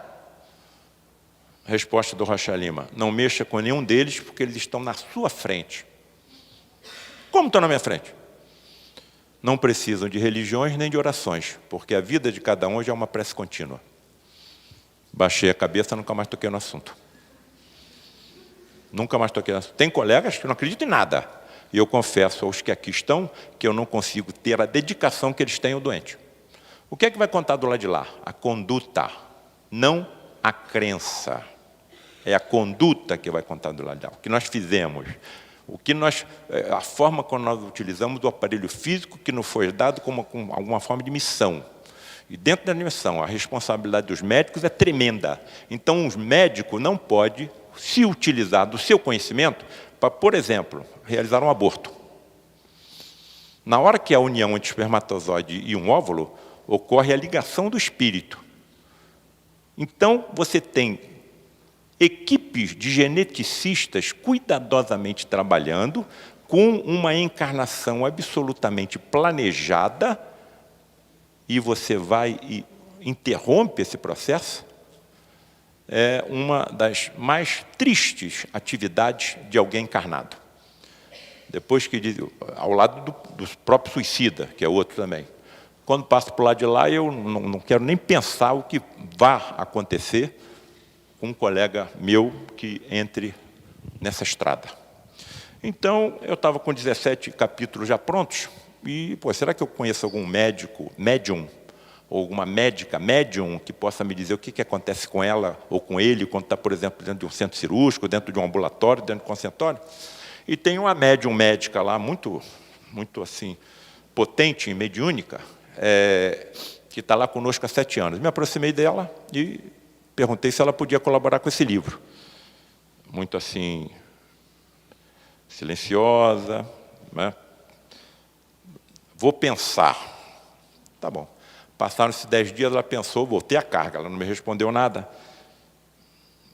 Resposta do Rocha Lima: não mexa com nenhum deles, porque eles estão na sua frente. Como estão na minha frente? Não precisam de religiões nem de orações, porque a vida de cada um já é uma prece contínua. Baixei a cabeça, nunca mais toquei no assunto. Nunca mais toquei no assunto. Tem colegas que não acreditam em nada. E eu confesso aos que aqui estão que eu não consigo ter a dedicação que eles têm ao doente. O que é que vai contar do lado de lá? A conduta, não a crença. É a conduta que vai contar do lado de lá. O que nós fizemos. A forma como nós utilizamos do aparelho físico que nos foi dado como alguma forma de missão. E dentro da missão, a responsabilidade dos médicos é tremenda. Então, um médico não pode se utilizar do seu conhecimento para, por exemplo, realizar um aborto. Na hora que a união entre espermatozoide e um óvulo, ocorre a ligação do espírito. Então, você tem equipes de geneticistas cuidadosamente trabalhando com uma encarnação absolutamente planejada e você vai e interrompe esse processo. É uma das mais tristes atividades de alguém encarnado. Depois que diz, ao lado do próprio suicida, que é outro também. Quando passo para o lado de lá, eu não quero nem pensar o que vai acontecer com um colega meu que entre nessa estrada. Então, eu estava com 17 capítulos já prontos, e, será que eu conheço algum médico, médium, ou alguma médica, médium, que possa me dizer o que acontece com ela ou com ele, quando está, por exemplo, dentro de um centro cirúrgico, dentro de um ambulatório, dentro de um consultório? E tem uma médium médica lá, muito assim, potente e mediúnica, que está lá conosco há 7 anos. Me aproximei dela e perguntei se ela podia colaborar com esse livro. Muito assim, silenciosa, né? Vou pensar. Tá bom. Passaram-se 10 dias, ela pensou, voltei à carga, ela não me respondeu nada.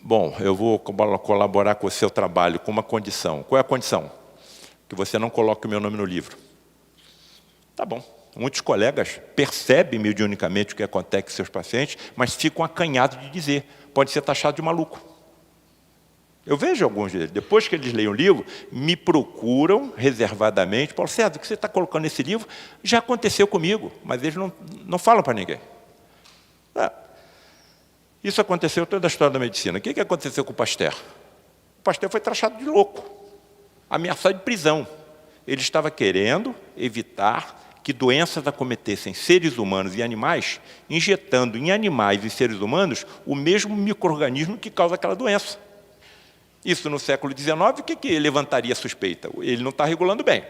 Bom, eu vou colaborar com o seu trabalho com uma condição. Qual é a condição? Que você não coloque o meu nome no livro. Tá bom. Muitos colegas percebem mediunicamente o que acontece com seus pacientes, mas ficam acanhados de dizer. Pode ser taxado de maluco. Eu vejo alguns deles, depois que eles leem o livro, me procuram reservadamente. Paulo César, o que você está colocando nesse livro já aconteceu comigo, mas eles não falam para ninguém. Isso aconteceu toda a história da medicina. O que aconteceu com o Pasteur? O Pasteur foi taxado de louco, ameaçado de prisão. Ele estava querendo evitar que doenças acometessem seres humanos e animais, injetando em animais e seres humanos o mesmo micro-organismo que causa aquela doença. Isso no século XIX, o que levantaria a suspeita? Ele não está regulando bem.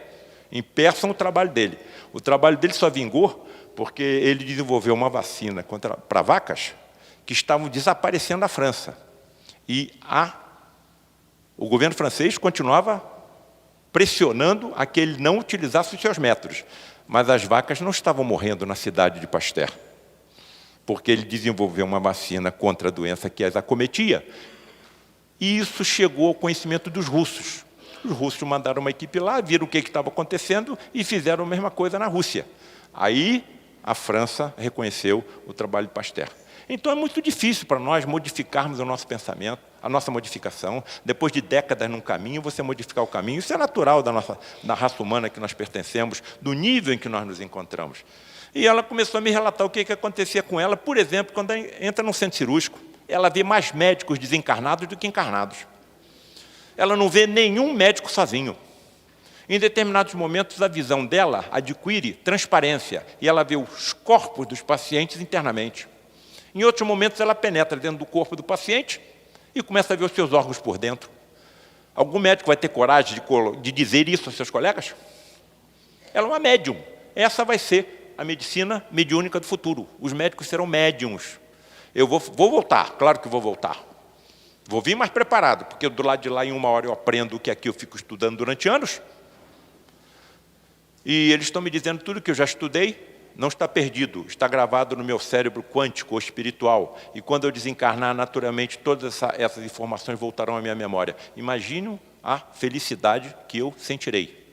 Impeçam o trabalho dele. O trabalho dele só vingou porque ele desenvolveu uma vacina para vacas que estavam desaparecendo na França. E o governo francês continuava pressionando a que ele não utilizasse os seus métodos. Mas as vacas não estavam morrendo na cidade de Pasteur, porque ele desenvolveu uma vacina contra a doença que as acometia. E isso chegou ao conhecimento dos russos. Os russos mandaram uma equipe lá, viram o que estava acontecendo e fizeram a mesma coisa na Rússia. Aí a França reconheceu o trabalho de Pasteur. Então é muito difícil para nós modificarmos o nosso pensamento, a nossa modificação. Depois de décadas num caminho, você modificar o caminho. Isso é natural da raça humana que nós pertencemos, do nível em que nós nos encontramos. E ela começou a me relatar o que acontecia com ela, por exemplo, quando ela entra num centro cirúrgico. Ela vê mais médicos desencarnados do que encarnados. Ela não vê nenhum médico sozinho. Em determinados momentos, a visão dela adquire transparência e ela vê os corpos dos pacientes internamente. Em outros momentos, ela penetra dentro do corpo do paciente e começa a ver os seus órgãos por dentro. Algum médico vai ter coragem de dizer isso aos seus colegas? Ela é uma médium. Essa vai ser a medicina mediúnica do futuro. Os médicos serão médiums. Eu vou voltar, claro que vou voltar. Vou vir mais preparado, porque do lado de lá, em 1 hora, eu aprendo o que aqui eu fico estudando durante anos. E eles estão me dizendo tudo que eu já estudei, não está perdido, está gravado no meu cérebro quântico ou espiritual. E quando eu desencarnar, naturalmente, todas essas informações voltarão à minha memória. Imagine a felicidade que eu sentirei.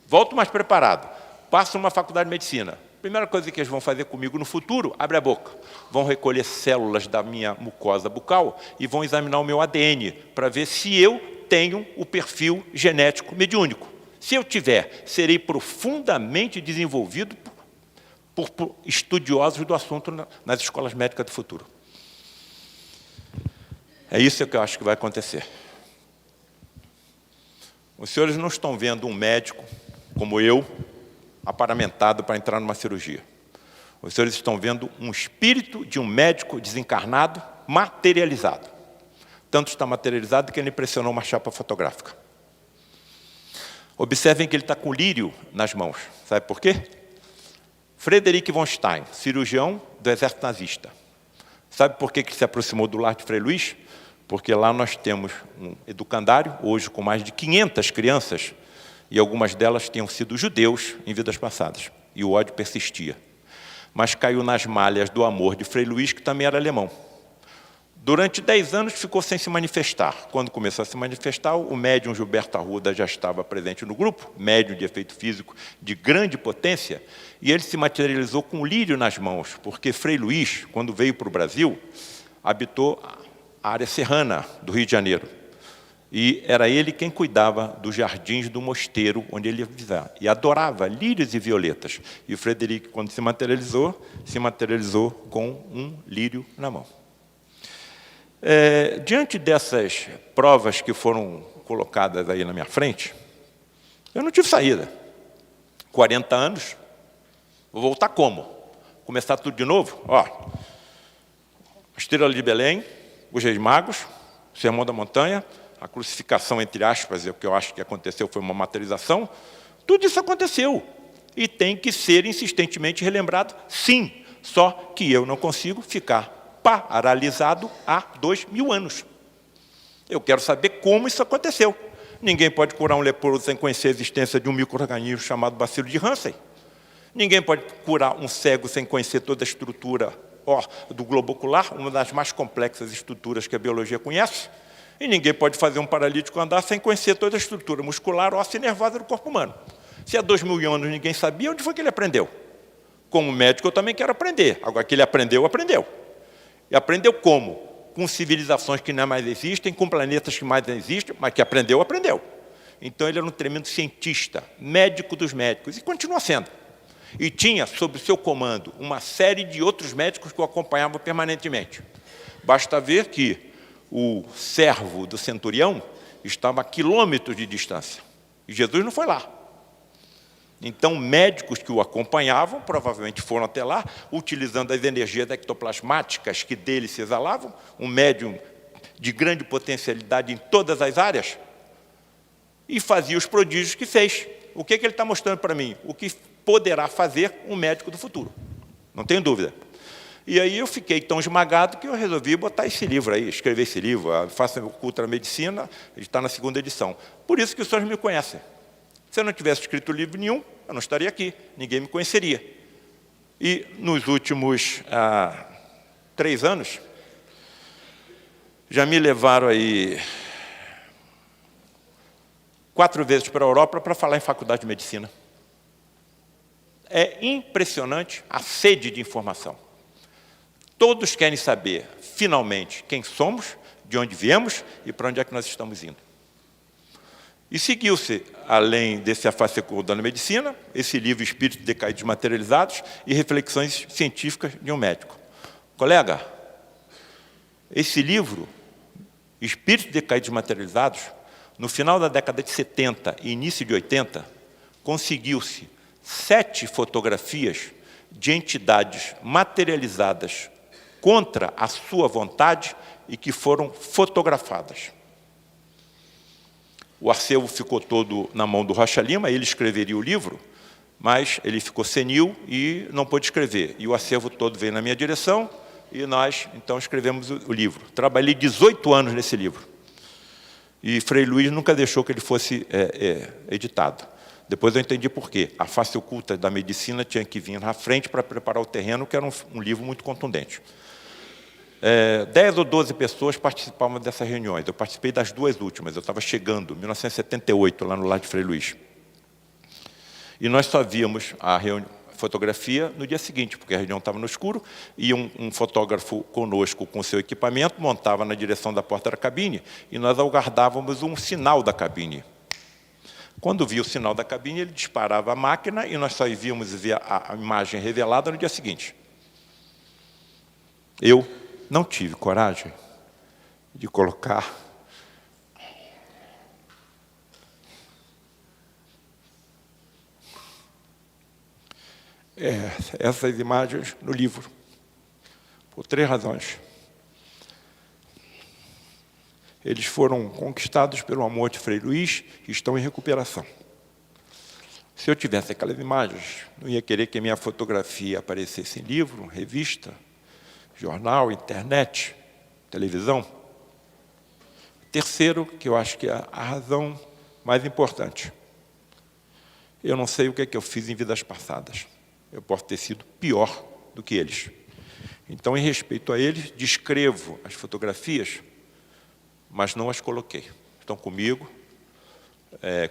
Volto mais preparado. Passo numa faculdade de medicina. Primeira coisa que eles vão fazer comigo no futuro, abre a boca. Vão recolher células da minha mucosa bucal e vão examinar o meu ADN para ver se eu tenho o perfil genético mediúnico. Se eu tiver, serei profundamente desenvolvido por estudiosos do assunto nas escolas médicas do futuro. É isso que eu acho que vai acontecer. Os senhores não estão vendo um médico como eu, aparamentado para entrar numa cirurgia. Os senhores estão vendo um espírito de um médico desencarnado materializado. Tanto está materializado que ele impressionou uma chapa fotográfica. Observem que ele está com lírio nas mãos. Sabe por quê? Frederic von Stein, cirurgião do exército nazista. Sabe por que ele se aproximou do lar de Frei Luís? Porque lá nós temos um educandário, hoje com mais de 500 crianças, e algumas delas tinham sido judeus em vidas passadas, e o ódio persistia. Mas caiu nas malhas do amor de Frei Luís, que também era alemão. Durante 10 anos ficou sem se manifestar. Quando começou a se manifestar, o médium Gilberto Arruda já estava presente no grupo, médium de efeito físico de grande potência, e ele se materializou com lírio nas mãos, porque Frei Luís, quando veio para o Brasil, habitou a área serrana do Rio de Janeiro. E era ele quem cuidava dos jardins do mosteiro, onde ele ia visitar. E adorava lírios e violetas. E o Frederic, quando se materializou com um lírio na mão. Diante dessas provas que foram colocadas aí na minha frente, eu não tive saída. 40 anos, vou voltar como? Começar tudo de novo? A Estrela de Belém, os Reis Magos, o Sermão da Montanha, a crucificação, entre aspas, o que eu acho que aconteceu foi uma materialização. Tudo isso aconteceu e tem que ser insistentemente relembrado, sim, só que eu não consigo ficar paralisado há 2000 anos. Eu quero saber como isso aconteceu. Ninguém pode curar um leproso sem conhecer a existência de um micro-organismo chamado bacilo de Hansen. Ninguém pode curar um cego sem conhecer toda a estrutura do globo ocular, uma das mais complexas estruturas que a biologia conhece. E ninguém pode fazer um paralítico andar sem conhecer toda a estrutura muscular, óssea e nervosa do corpo humano. Se há 2000 anos ninguém sabia, onde foi que ele aprendeu? Como médico, eu também quero aprender. Agora que ele aprendeu, aprendeu. E aprendeu como? Com civilizações que não mais existem, com planetas que mais não existem, mas que aprendeu, aprendeu. Então, ele era um tremendo cientista, médico dos médicos, e continua sendo. E tinha, sob o seu comando, uma série de outros médicos que o acompanhavam permanentemente. Basta ver que o servo do centurião estava a quilômetros de distância. E Jesus não foi lá. Então, médicos que o acompanhavam, provavelmente foram até lá, utilizando as energias ectoplasmáticas que dele se exalavam, um médium de grande potencialidade em todas as áreas, e fazia os prodígios que fez. O que ele está mostrando para mim? O que poderá fazer um médico do futuro. Não tenho dúvida. E aí eu fiquei tão esmagado que eu resolvi botar esse livro aí, escrever esse livro, a Face Oculta da Medicina, ele está na 2ª edição. Por isso que os senhores me conhecem. Se eu não tivesse escrito livro nenhum, eu não estaria aqui, ninguém me conheceria. E nos últimos 3 anos, já me levaram aí 4 vezes para a Europa para falar em faculdade de medicina. É impressionante a sede de informação. Todos querem saber, finalmente, quem somos, de onde viemos e para onde é que nós estamos indo. E seguiu-se, além desse A Face Oculta da Medicina, esse livro Espíritos Decaídos Materializados e Reflexões Científicas de um Médico. Colega, esse livro, Espíritos Decaídos Materializados, no final da década de 70 e início de 80, conseguiu-se 7 fotografias de entidades materializadas contra a sua vontade e que foram fotografadas. O acervo ficou todo na mão do Rocha Lima, ele escreveria o livro, mas ele ficou senil e não pôde escrever. E o acervo todo veio na minha direção e nós, então, escrevemos o livro. Trabalhei 18 anos nesse livro. E Frei Luiz nunca deixou que ele fosse editado. Depois eu entendi por quê. A Face Oculta da Medicina tinha que vir na frente para preparar o terreno, que era um livro muito contundente. 10 ou 12 pessoas participavam dessas reuniões. Eu participei das 2 últimas. Eu estava chegando, em 1978, lá no Lar de Frei Luiz. E nós só víamos a fotografia no dia seguinte, porque a reunião estava no escuro, e um fotógrafo conosco com seu equipamento montava na direção da porta da cabine, e nós aguardávamos um sinal da cabine. Quando via o sinal da cabine, ele disparava a máquina, e nós só víamos ver a imagem revelada no dia seguinte. Eu não tive coragem de colocar essas imagens no livro, por 3 razões. Eles foram conquistados pelo amor de Frei Luiz e estão em recuperação. Se eu tivesse aquelas imagens, não ia querer que a minha fotografia aparecesse em livro, revista, jornal, internet, televisão. Terceiro, que eu acho que é a razão mais importante. Eu não sei o que é que eu fiz em vidas passadas. Eu posso ter sido pior do que eles. Então, em respeito a eles, descrevo as fotografias, mas não as coloquei. Estão comigo.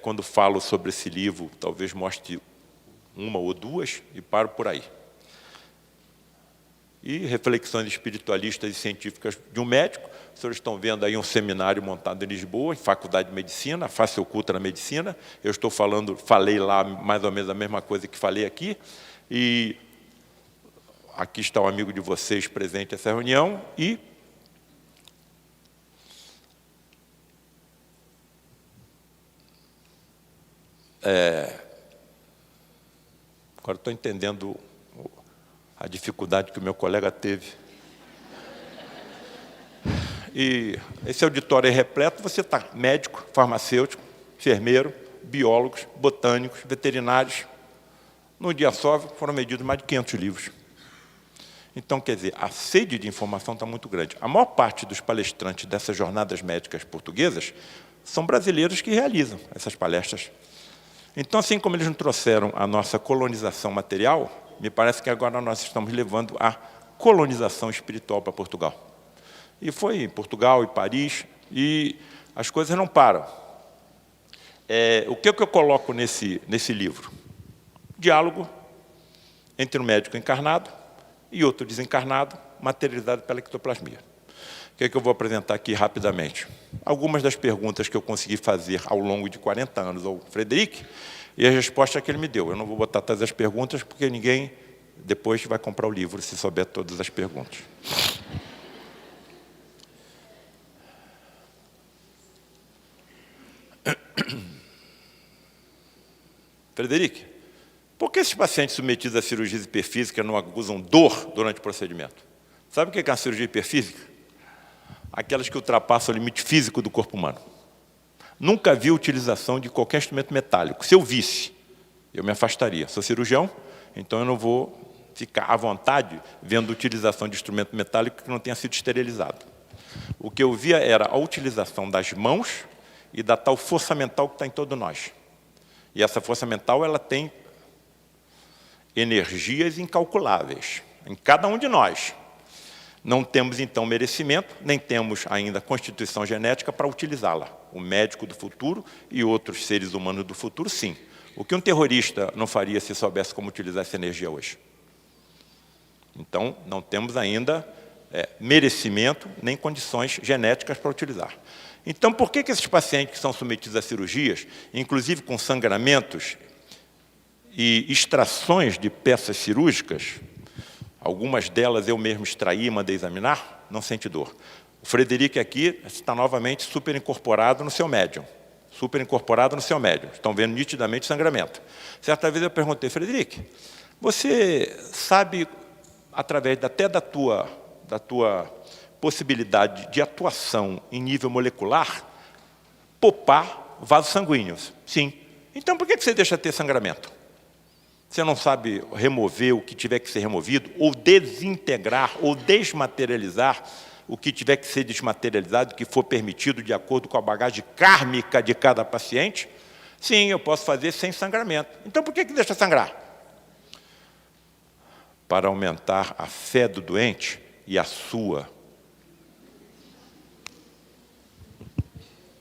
Quando falo sobre esse livro, talvez mostre 1 ou 2 e paro por aí. E reflexões espiritualistas e científicas de um médico. Os senhores estão vendo aí um seminário montado em Lisboa, em Faculdade de Medicina, a Face Oculta da Medicina. Eu falei lá mais ou menos a mesma coisa que falei aqui. E aqui está um amigo de vocês presente nessa reunião. E agora estou entendendo a dificuldade que o meu colega teve. E esse auditório é repleto, você está médico, farmacêutico, enfermeiro, biólogos, botânicos, veterinários. No dia só foram medidos mais de 500 livros. Então, quer dizer, a sede de informação está muito grande. A maior parte dos palestrantes dessas jornadas médicas portuguesas são brasileiros que realizam essas palestras. Então, assim como eles nos trouxeram a nossa colonização material, me parece que agora nós estamos levando a colonização espiritual para Portugal. E foi em Portugal e Paris, e as coisas não param. O que eu coloco nesse livro? Diálogo entre um médico encarnado e outro desencarnado, materializado pela ectoplasmia. O que eu vou apresentar aqui rapidamente? Algumas das perguntas que eu consegui fazer ao longo de 40 anos ao Frederic e a resposta que ele me deu. Eu não vou botar todas as perguntas, porque ninguém depois vai comprar o livro se souber todas as perguntas. Frederic, por que esses pacientes submetidos a cirurgias hiperfísicas não acusam dor durante o procedimento? Sabe o que é uma cirurgia hiperfísica? Aquelas que ultrapassam o limite físico do corpo humano. Nunca vi a utilização de qualquer instrumento metálico. Se eu visse, eu me afastaria. Sou cirurgião, então eu não vou ficar à vontade vendo a utilização de instrumento metálico que não tenha sido esterilizado. O que eu via era a utilização das mãos e da tal força mental que está em todos nós. E essa força mental, ela tem energias incalculáveis em cada um de nós. Não temos, então, merecimento, nem temos ainda constituição genética para utilizá-la. O médico do futuro e outros seres humanos do futuro, sim. O que um terrorista não faria se soubesse como utilizar essa energia hoje? Então, não temos ainda merecimento nem condições genéticas para utilizar. Então, por que esses pacientes que são submetidos a cirurgias, inclusive com sangramentos e extrações de peças cirúrgicas, algumas delas eu mesmo extraí e mandei examinar, não sente dor? O Frederic aqui está novamente super incorporado no seu médium. Super incorporado no seu médium. Estão vendo nitidamente sangramento. Certa vez eu perguntei, Frederic, você sabe, através até da tua possibilidade de atuação em nível molecular, poupar vasos sanguíneos? Sim. Então, por que você deixa ter sangramento? Você não sabe remover o que tiver que ser removido, ou desintegrar, ou desmaterializar o que tiver que ser desmaterializado, que for permitido de acordo com a bagagem kármica de cada paciente? Sim, eu posso fazer sem sangramento. Então, por que deixa sangrar? Para aumentar a fé do doente e a sua.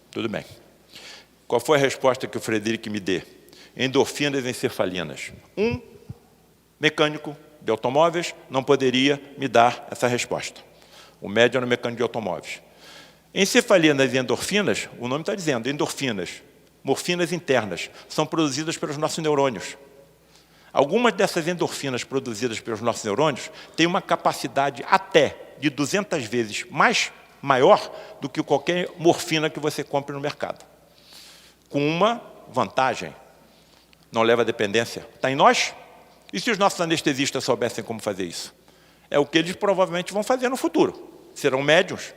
Tudo bem. Qual foi a resposta que o Frederic me deu? Endorfinas encefalinas. Um mecânico de automóveis não poderia me dar essa resposta. O médium era mecânico de automóveis. Encefalinas e endorfinas, o nome está dizendo, endorfinas, morfinas internas, são produzidas pelos nossos neurônios. Algumas dessas endorfinas produzidas pelos nossos neurônios têm uma capacidade até de 200 vezes maior do que qualquer morfina que você compre no mercado. Com uma vantagem: não leva dependência. Está em nós? E se os nossos anestesistas soubessem como fazer isso? É o que eles provavelmente vão fazer no futuro. Serão médiuns.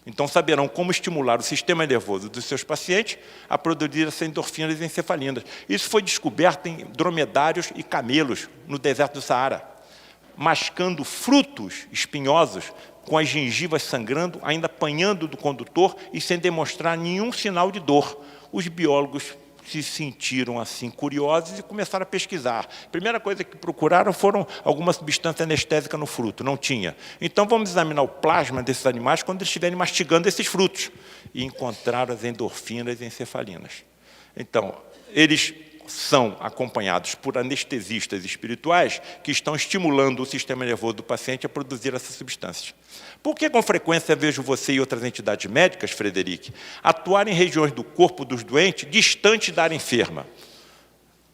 Então saberão como estimular o sistema nervoso dos seus pacientes a produzir essas endorfinas e encefalinas. Isso foi descoberto em dromedários e camelos no deserto do Saara, mascando frutos espinhosos, com as gengivas sangrando, ainda apanhando do condutor e sem demonstrar nenhum sinal de dor. Os biólogos se sentiram assim curiosos e começaram a pesquisar. A primeira coisa que procuraram foram alguma substância anestésica no fruto. Não tinha. Então vamos examinar o plasma desses animais quando eles estiverem mastigando esses frutos. E encontraram as endorfinas e encefalinas. Então, eles são acompanhados por anestesistas espirituais que estão estimulando o sistema nervoso do paciente a produzir essas substâncias. Por que, com frequência, vejo você e outras entidades médicas, Frederic, atuar em regiões do corpo dos doentes distantes da área enferma?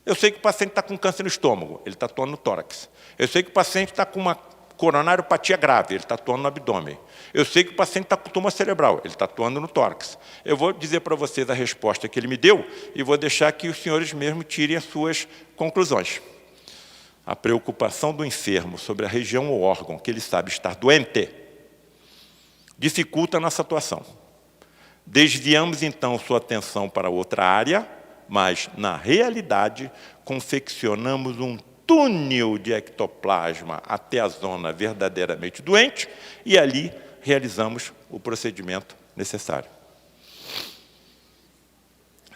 Eu sei que o paciente está com câncer no estômago, ele está atuando no tórax. Eu sei que o paciente está com uma coronariopatia grave, ele está atuando no abdômen. Eu sei que o paciente está com tumor cerebral, ele está atuando no tórax. Eu vou dizer para vocês a resposta que ele me deu e vou deixar que os senhores mesmos tirem as suas conclusões. A preocupação do enfermo sobre a região ou órgão que ele sabe estar doente dificulta a nossa atuação. Desviamos, então, sua atenção para outra área, mas, na realidade, confeccionamos um túnel de ectoplasma até a zona verdadeiramente doente e ali realizamos o procedimento necessário.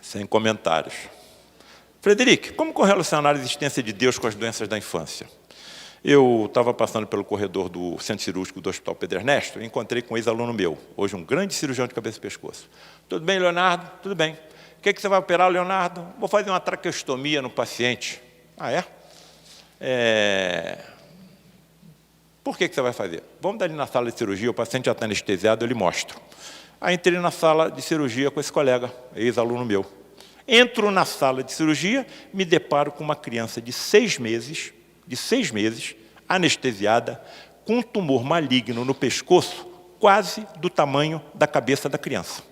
Sem comentários. Frederic, como correlacionar a existência de Deus com as doenças da infância? Eu estava passando pelo corredor do centro cirúrgico do Hospital Pedro Ernesto e encontrei com um ex-aluno meu, hoje um grande cirurgião de cabeça e pescoço. Tudo bem, Leonardo? Tudo bem. O que você vai operar, Leonardo? Vou fazer uma traqueostomia no paciente. Ah, é? Por que você vai fazer? Vamos ali na sala de cirurgia, o paciente já está anestesiado, eu lhe mostro. Aí entrei na sala de cirurgia com esse colega, ex-aluno meu. Entro na sala de cirurgia, me deparo com uma criança de 6 meses, anestesiada, com um tumor maligno no pescoço, quase do tamanho da cabeça da criança.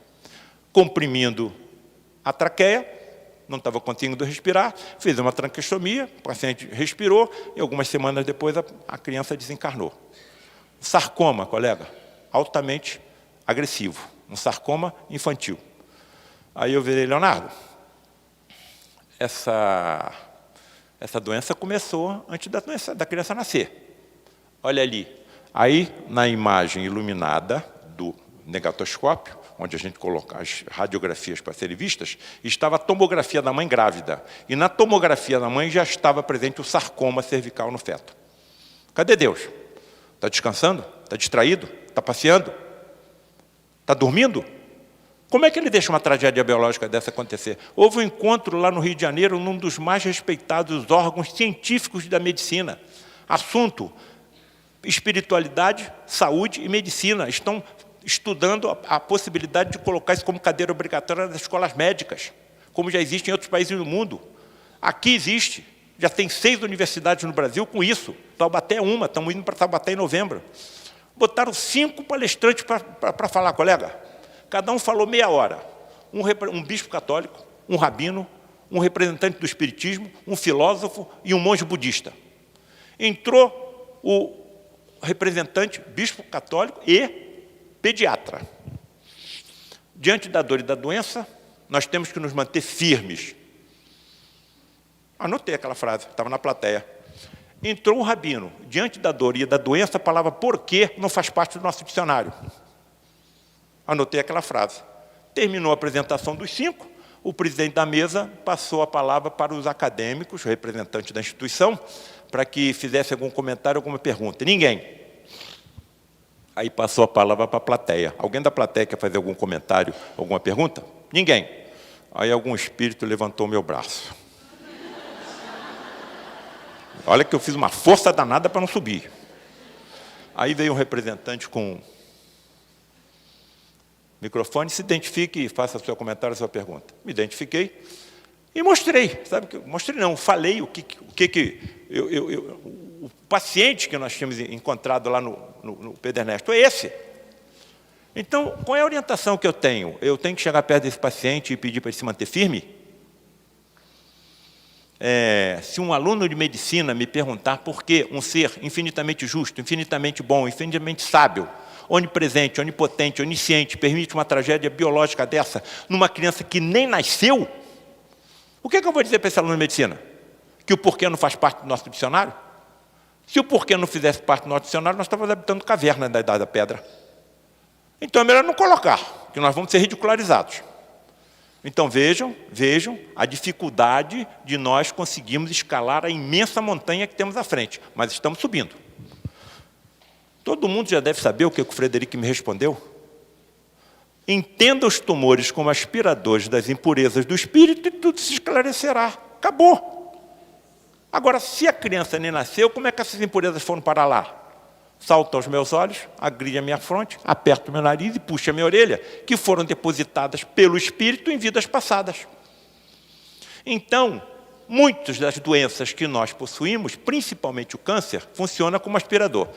Comprimindo a traqueia, não estava conseguindo respirar, fiz uma traqueostomia, o paciente respirou, e algumas semanas depois a criança desencarnou. Sarcoma, colega, altamente agressivo, um sarcoma infantil. Aí eu virei, Leonardo, essa doença começou antes da criança nascer. Olha ali. Aí, na imagem iluminada do negatoscópio, onde a gente coloca as radiografias para serem vistas, estava a tomografia da mãe grávida. E na tomografia da mãe já estava presente o sarcoma cervical no feto. Cadê Deus? Está descansando? Está distraído? Está passeando? Está dormindo? Como é que ele deixa uma tragédia biológica dessa acontecer? Houve um encontro lá no Rio de Janeiro, num dos mais respeitados órgãos científicos da medicina. Assunto: espiritualidade, saúde e medicina. Estão estudando a possibilidade de colocar isso como cadeira obrigatória nas escolas médicas, como já existe em outros países do mundo. Aqui existe. Já tem 6 universidades no Brasil com isso. Taubaté é uma, estamos indo para Taubaté em novembro. Botaram 5 palestrantes para falar, colega. Cada um falou meia hora. Um bispo católico, um rabino, um representante do espiritismo, um filósofo e um monge budista. Entrou o representante, bispo católico e pediatra. Diante da dor e da doença, nós temos que nos manter firmes. Anotei aquela frase, estava na plateia. Entrou um rabino. Diante da dor e da doença, a palavra porquê não faz parte do nosso dicionário. Anotei aquela frase. Terminou a apresentação dos 5, o presidente da mesa passou a palavra para os acadêmicos, representantes da instituição, para que fizesse algum comentário, alguma pergunta. Ninguém. Aí passou a palavra para a plateia. Alguém da plateia quer fazer algum comentário, alguma pergunta? Ninguém. Aí algum espírito levantou meu braço. Olha que eu fiz uma força danada para não subir. Aí veio um representante com microfone, se identifique e faça seu comentário, a sua pergunta. Me identifiquei e mostrei. Sabe que mostrei não, falei o paciente que nós tínhamos encontrado lá no Pedro Ernesto é esse. Então, qual é a orientação que eu tenho? Eu tenho que chegar perto desse paciente e pedir para ele se manter firme? Se um aluno de medicina me perguntar por que um ser infinitamente justo, infinitamente bom, infinitamente sábio, onipresente, onipotente, onisciente, permite uma tragédia biológica dessa numa criança que nem nasceu, o que eu vou dizer para esse aluno de medicina? Que o porquê não faz parte do nosso dicionário? Se o porquê não fizesse parte do nosso dicionário, nós estávamos habitando caverna da Idade da Pedra. Então é melhor não colocar, que nós vamos ser ridicularizados. Então vejam a dificuldade de nós conseguirmos escalar a imensa montanha que temos à frente, mas estamos subindo. Todo mundo já deve saber o que o Frederic me respondeu. Entenda os tumores como aspiradores das impurezas do espírito e tudo se esclarecerá. Acabou. Agora, se a criança nem nasceu, como é que essas impurezas foram para lá? Salta aos meus olhos, agride a minha fronte, aperta o meu nariz e puxa a minha orelha, que foram depositadas pelo espírito em vidas passadas. Então, muitas das doenças que nós possuímos, principalmente o câncer, funciona como aspirador.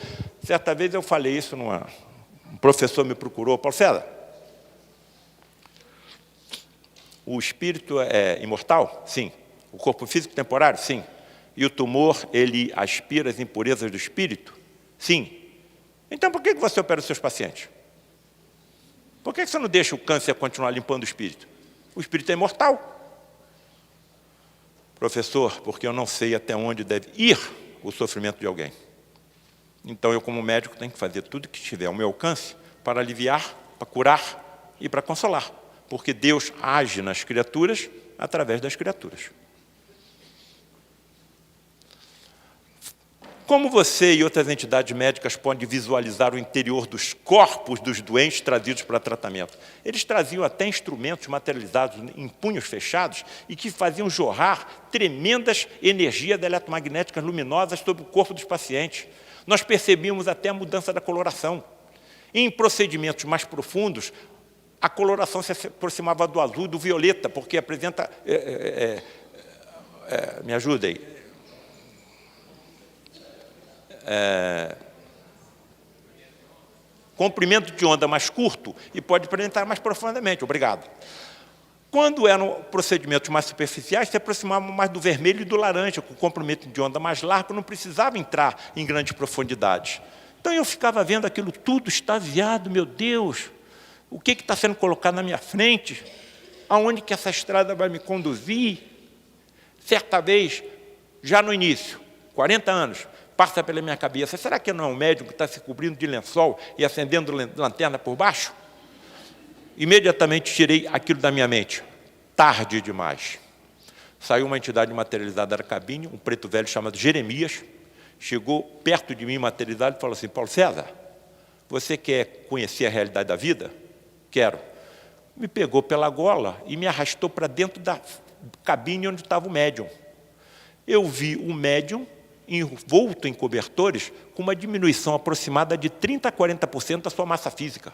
Certa vez eu falei isso, um professor me procurou, Paulo César, o espírito é imortal? Sim. O corpo físico temporário? Sim. E o tumor, ele aspira as impurezas do espírito? Sim. Então, por que você opera os seus pacientes? Por que você não deixa o câncer continuar limpando o espírito? O espírito é imortal. Professor, porque eu não sei até onde deve ir o sofrimento de alguém. Então, eu, como médico, tenho que fazer tudo que estiver ao meu alcance para aliviar, para curar e para consolar. Porque Deus age nas criaturas através das criaturas. Como você e outras entidades médicas podem visualizar o interior dos corpos dos doentes trazidos para tratamento? Eles traziam até instrumentos materializados em punhos fechados e que faziam jorrar tremendas energias eletromagnéticas luminosas sobre o corpo dos pacientes. Nós percebíamos até a mudança da coloração. Em procedimentos mais profundos, a coloração se aproximava do azul, do violeta, porque apresenta... me ajuda aí. Comprimento de onda mais curto e pode penetrar mais profundamente. Obrigado. Quando eram procedimentos mais superficiais, se aproximavam mais do vermelho e do laranja, com comprimento de onda mais largo, não precisava entrar em grandes profundidades. Então eu ficava vendo aquilo tudo extasiado, meu Deus, o que está sendo colocado na minha frente? Aonde que essa estrada vai me conduzir? Certa vez, já no início, 40 anos, passa pela minha cabeça, será que não é um médium que está se cobrindo de lençol e acendendo lanterna por baixo? Imediatamente tirei aquilo da minha mente. Tarde demais. Saiu uma entidade materializada da cabine, um preto velho chamado Jeremias, chegou perto de mim materializado e falou assim, Paulo César, você quer conhecer a realidade da vida? Quero. Me pegou pela gola e me arrastou para dentro da cabine onde estava o médium. Eu vi o médium envolto em cobertores com uma diminuição aproximada de 30% a 40% da sua massa física.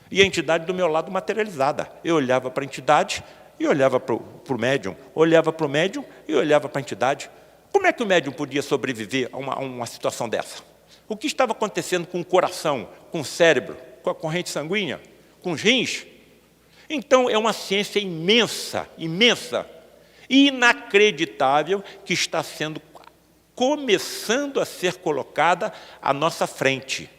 E a entidade do meu lado materializada. Eu olhava para a entidade e olhava para o médium, olhava para o médium e olhava para a entidade. Como é que o médium podia sobreviver a uma situação dessa? O que estava acontecendo com o coração, com o cérebro, com a corrente sanguínea, com os rins? Então, é uma ciência imensa, imensa, inacreditável, que está começando a ser colocada à nossa frente.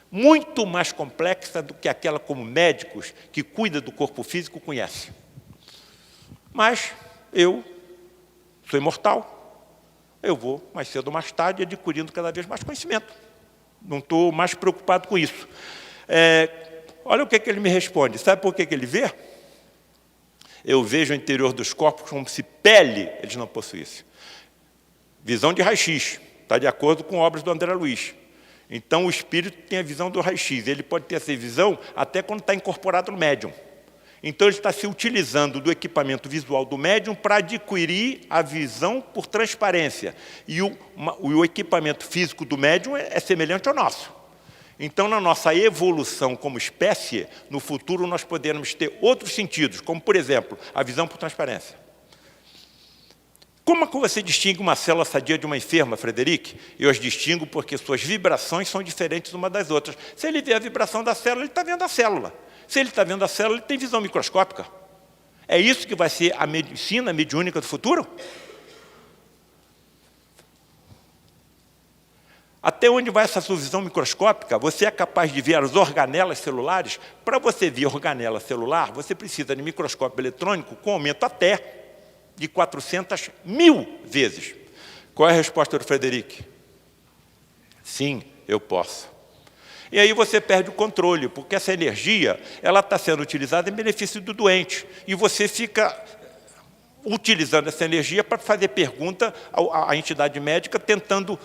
Muito mais complexa do que aquela como médicos que cuidam do corpo físico conhecem. Mas eu sou imortal, eu vou mais cedo ou mais tarde adquirindo cada vez mais conhecimento. Não estou mais preocupado com isso. Olha o que ele me responde. Sabe por que ele vê? Eu vejo o interior dos corpos como se pele eles não possuíssem. Visão de raio-x, está de acordo com obras do André Luiz. Então, o espírito tem a visão do raio-x. Ele pode ter essa visão até quando está incorporado no médium. Então, ele está se utilizando do equipamento visual do médium para adquirir a visão por transparência. E o equipamento físico do médium é semelhante ao nosso. Então, na nossa evolução como espécie, no futuro nós poderemos ter outros sentidos, como, por exemplo, a visão por transparência. Como é que você distingue uma célula sadia de uma enferma, Frederic? Eu as distingo porque suas vibrações são diferentes uma das outras. Se ele vê a vibração da célula, ele está vendo a célula. Se ele está vendo a célula, ele tem visão microscópica. É isso que vai ser a medicina mediúnica do futuro? Até onde vai essa sua visão microscópica? Você é capaz de ver as organelas celulares? Para você ver organela celular, você precisa de microscópio eletrônico com aumento até de 400.000 vezes. Qual é a resposta do Frederic? Sim, eu posso. E aí você perde o controle, porque essa energia ela está sendo utilizada em benefício do doente. E você fica utilizando essa energia para fazer pergunta à entidade médica, tentando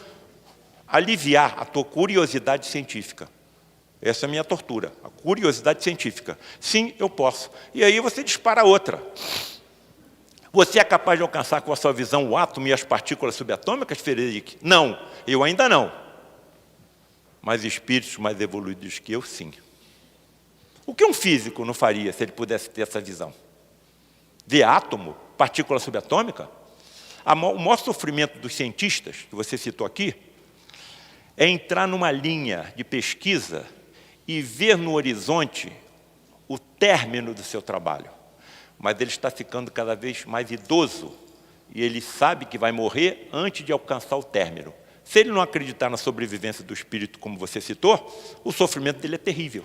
aliviar a tua curiosidade científica. Essa é a minha tortura, a curiosidade científica. Sim, eu posso. E aí você dispara outra. Você é capaz de alcançar com a sua visão o átomo e as partículas subatômicas, Frederic? Não, eu ainda não. Mas espíritos mais evoluídos que eu, sim. O que um físico não faria se ele pudesse ter essa visão? Ver átomo, partícula subatômica? O maior sofrimento dos cientistas, que você citou aqui, é entrar numa linha de pesquisa e ver no horizonte o término do seu trabalho. Mas ele está ficando cada vez mais idoso e ele sabe que vai morrer antes de alcançar o término. Se ele não acreditar na sobrevivência do espírito, como você citou, o sofrimento dele é terrível.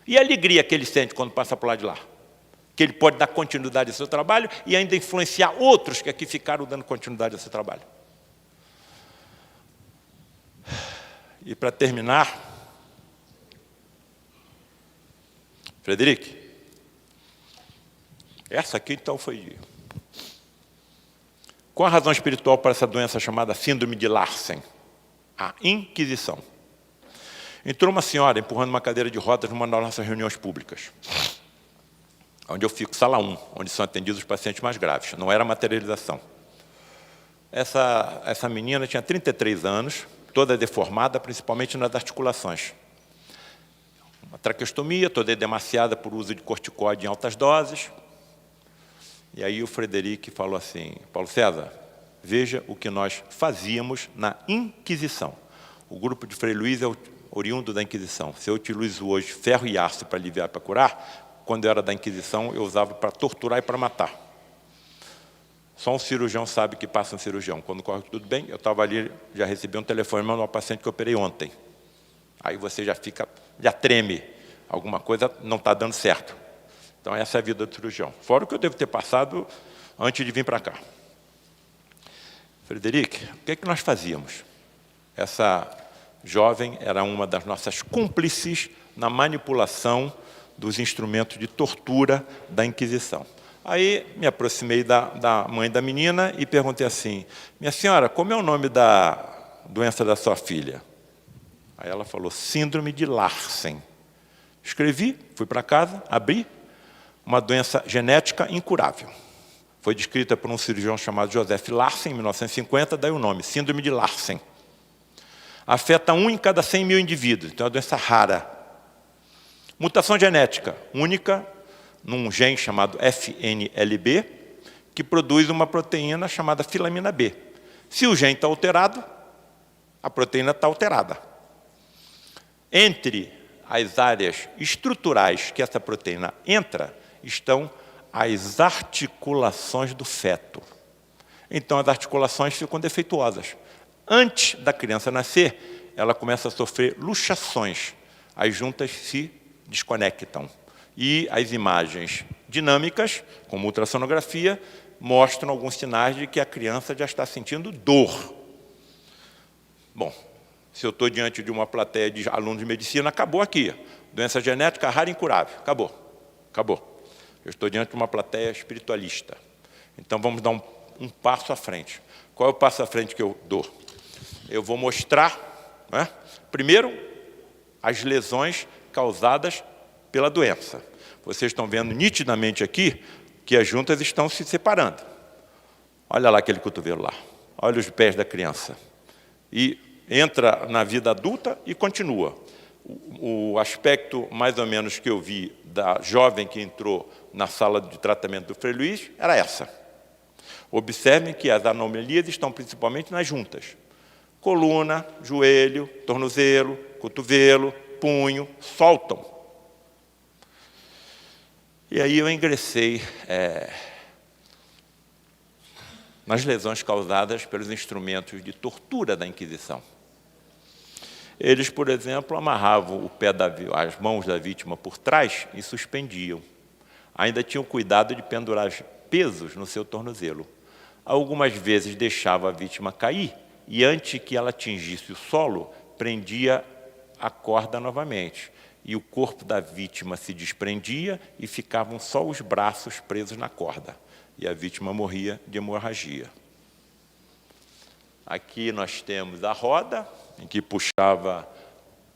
E a alegria que ele sente quando passa por lá de lá? Que ele pode dar continuidade ao seu trabalho e ainda influenciar outros que aqui ficaram dando continuidade ao seu trabalho. E para terminar, Frederic, essa aqui então foi... Qual a razão espiritual para essa doença chamada síndrome de Larsen? A Inquisição. Entrou uma senhora empurrando uma cadeira de rodas numa das nossas reuniões públicas, onde eu fico, sala 1, onde são atendidos os pacientes mais graves. Não era materialização. Essa menina tinha 33 anos, toda deformada, principalmente nas articulações. Uma traqueostomia, toda edemaciada por uso de corticóide em altas doses. E aí o Frederic falou assim, Paulo César, veja o que nós fazíamos na Inquisição. O grupo de Frei Luís é oriundo da Inquisição. Se eu utilizo hoje ferro e aço para aliviar e para curar, quando eu era da Inquisição, eu usava para torturar e para matar. Só um cirurgião sabe que passa um cirurgião. Quando corre tudo bem, eu estava ali, já recebi um telefonema de uma paciente que eu operei ontem. Aí você já treme. Alguma coisa não está dando certo. Então essa é a vida do cirurgião. Fora o que eu devo ter passado antes de vir para cá. Frederic, o que é que nós fazíamos? Essa jovem era uma das nossas cúmplices na manipulação dos instrumentos de tortura da Inquisição. Aí me aproximei da mãe da menina e perguntei assim, minha senhora, como é o nome da doença da sua filha? Aí ela falou, síndrome de Larsen. Escrevi, fui para casa, abri, uma doença genética incurável. Foi descrita por um cirurgião chamado Joseph Larsen, em 1950, daí o nome, síndrome de Larsen. Afeta 1 em cada 100 mil indivíduos, então é uma doença rara. Mutação genética, única, num gene chamado FNLB, que produz uma proteína chamada filamina B. Se o gene está alterado, a proteína está alterada. Entre as áreas estruturais que essa proteína entra, estão as articulações do feto. Então, as articulações ficam defeituosas. Antes da criança nascer, ela começa a sofrer luxações. As juntas se desconectam. E as imagens dinâmicas, como ultrassonografia, mostram alguns sinais de que a criança já está sentindo dor. Bom, se eu estou diante de uma plateia de alunos de medicina, acabou aqui. Doença genética rara e incurável. Acabou. Eu estou diante de uma plateia espiritualista. Então, vamos dar um passo à frente. Qual é o passo à frente que eu dou? Eu vou mostrar, primeiro, as lesões causadas pela doença. Vocês estão vendo nitidamente aqui que as juntas estão se separando. Olha lá aquele cotovelo lá. Olha os pés da criança. E entra na vida adulta e continua. O aspecto, mais ou menos, que eu vi da jovem que entrou na sala de tratamento do Frei Luís era essa. Observem que as anomalias estão principalmente nas juntas. Coluna, joelho, tornozelo, cotovelo, punho, soltam. E aí eu ingressei nas lesões causadas pelos instrumentos de tortura da Inquisição. Eles, por exemplo, amarravam o pé as mãos da vítima por trás e suspendiam. Ainda tinham cuidado de pendurar pesos no seu tornozelo. Algumas vezes deixava a vítima cair e, antes que ela atingisse o solo, prendia a corda novamente. E o corpo da vítima se desprendia e ficavam só os braços presos na corda. E a vítima morria de hemorragia. Aqui nós temos a roda, em que puxava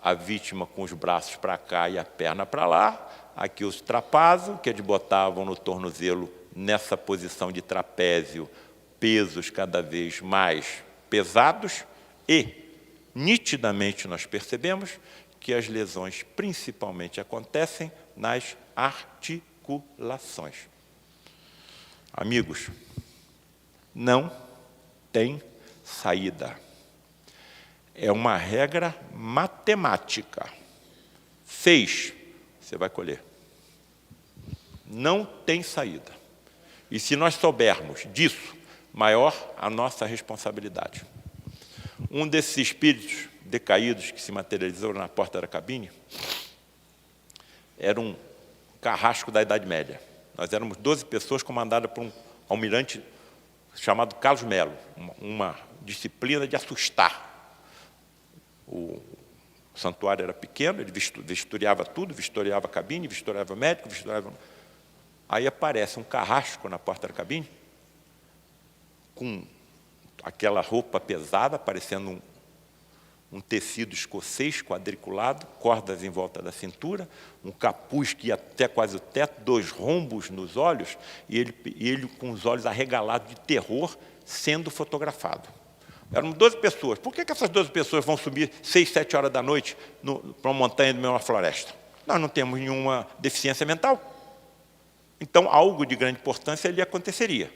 a vítima com os braços para cá e a perna para lá. Aqui os trapazos, que eles botavam no tornozelo, nessa posição de trapézio, pesos cada vez mais pesados. E, nitidamente, nós percebemos que as lesões principalmente acontecem nas articulações. Amigos, não tem saída. É uma regra matemática. Fez, você vai colher. Não tem saída. E se nós soubermos disso, maior a nossa responsabilidade. Um desses espíritos decaídos que se materializou na porta da cabine era um carrasco da Idade Média. Nós éramos 12 pessoas comandadas por um almirante chamado Carlos Melo, uma disciplina de assustar. O santuário era pequeno, ele vistoriava tudo, vistoriava a cabine, vistoriava o médico, vistoriava... Aí aparece um carrasco na porta da cabine, com aquela roupa pesada, parecendo um tecido escocês quadriculado, cordas em volta da cintura, um capuz que ia até quase o teto, 2 rombos nos olhos, e ele com os olhos arregalados de terror, sendo fotografado. Eram 12 pessoas. Por que essas 12 pessoas vão subir 6, 7 horas da noite para uma montanha do meio de uma floresta? Nós não temos nenhuma deficiência mental. Então, algo de grande importância ali aconteceria.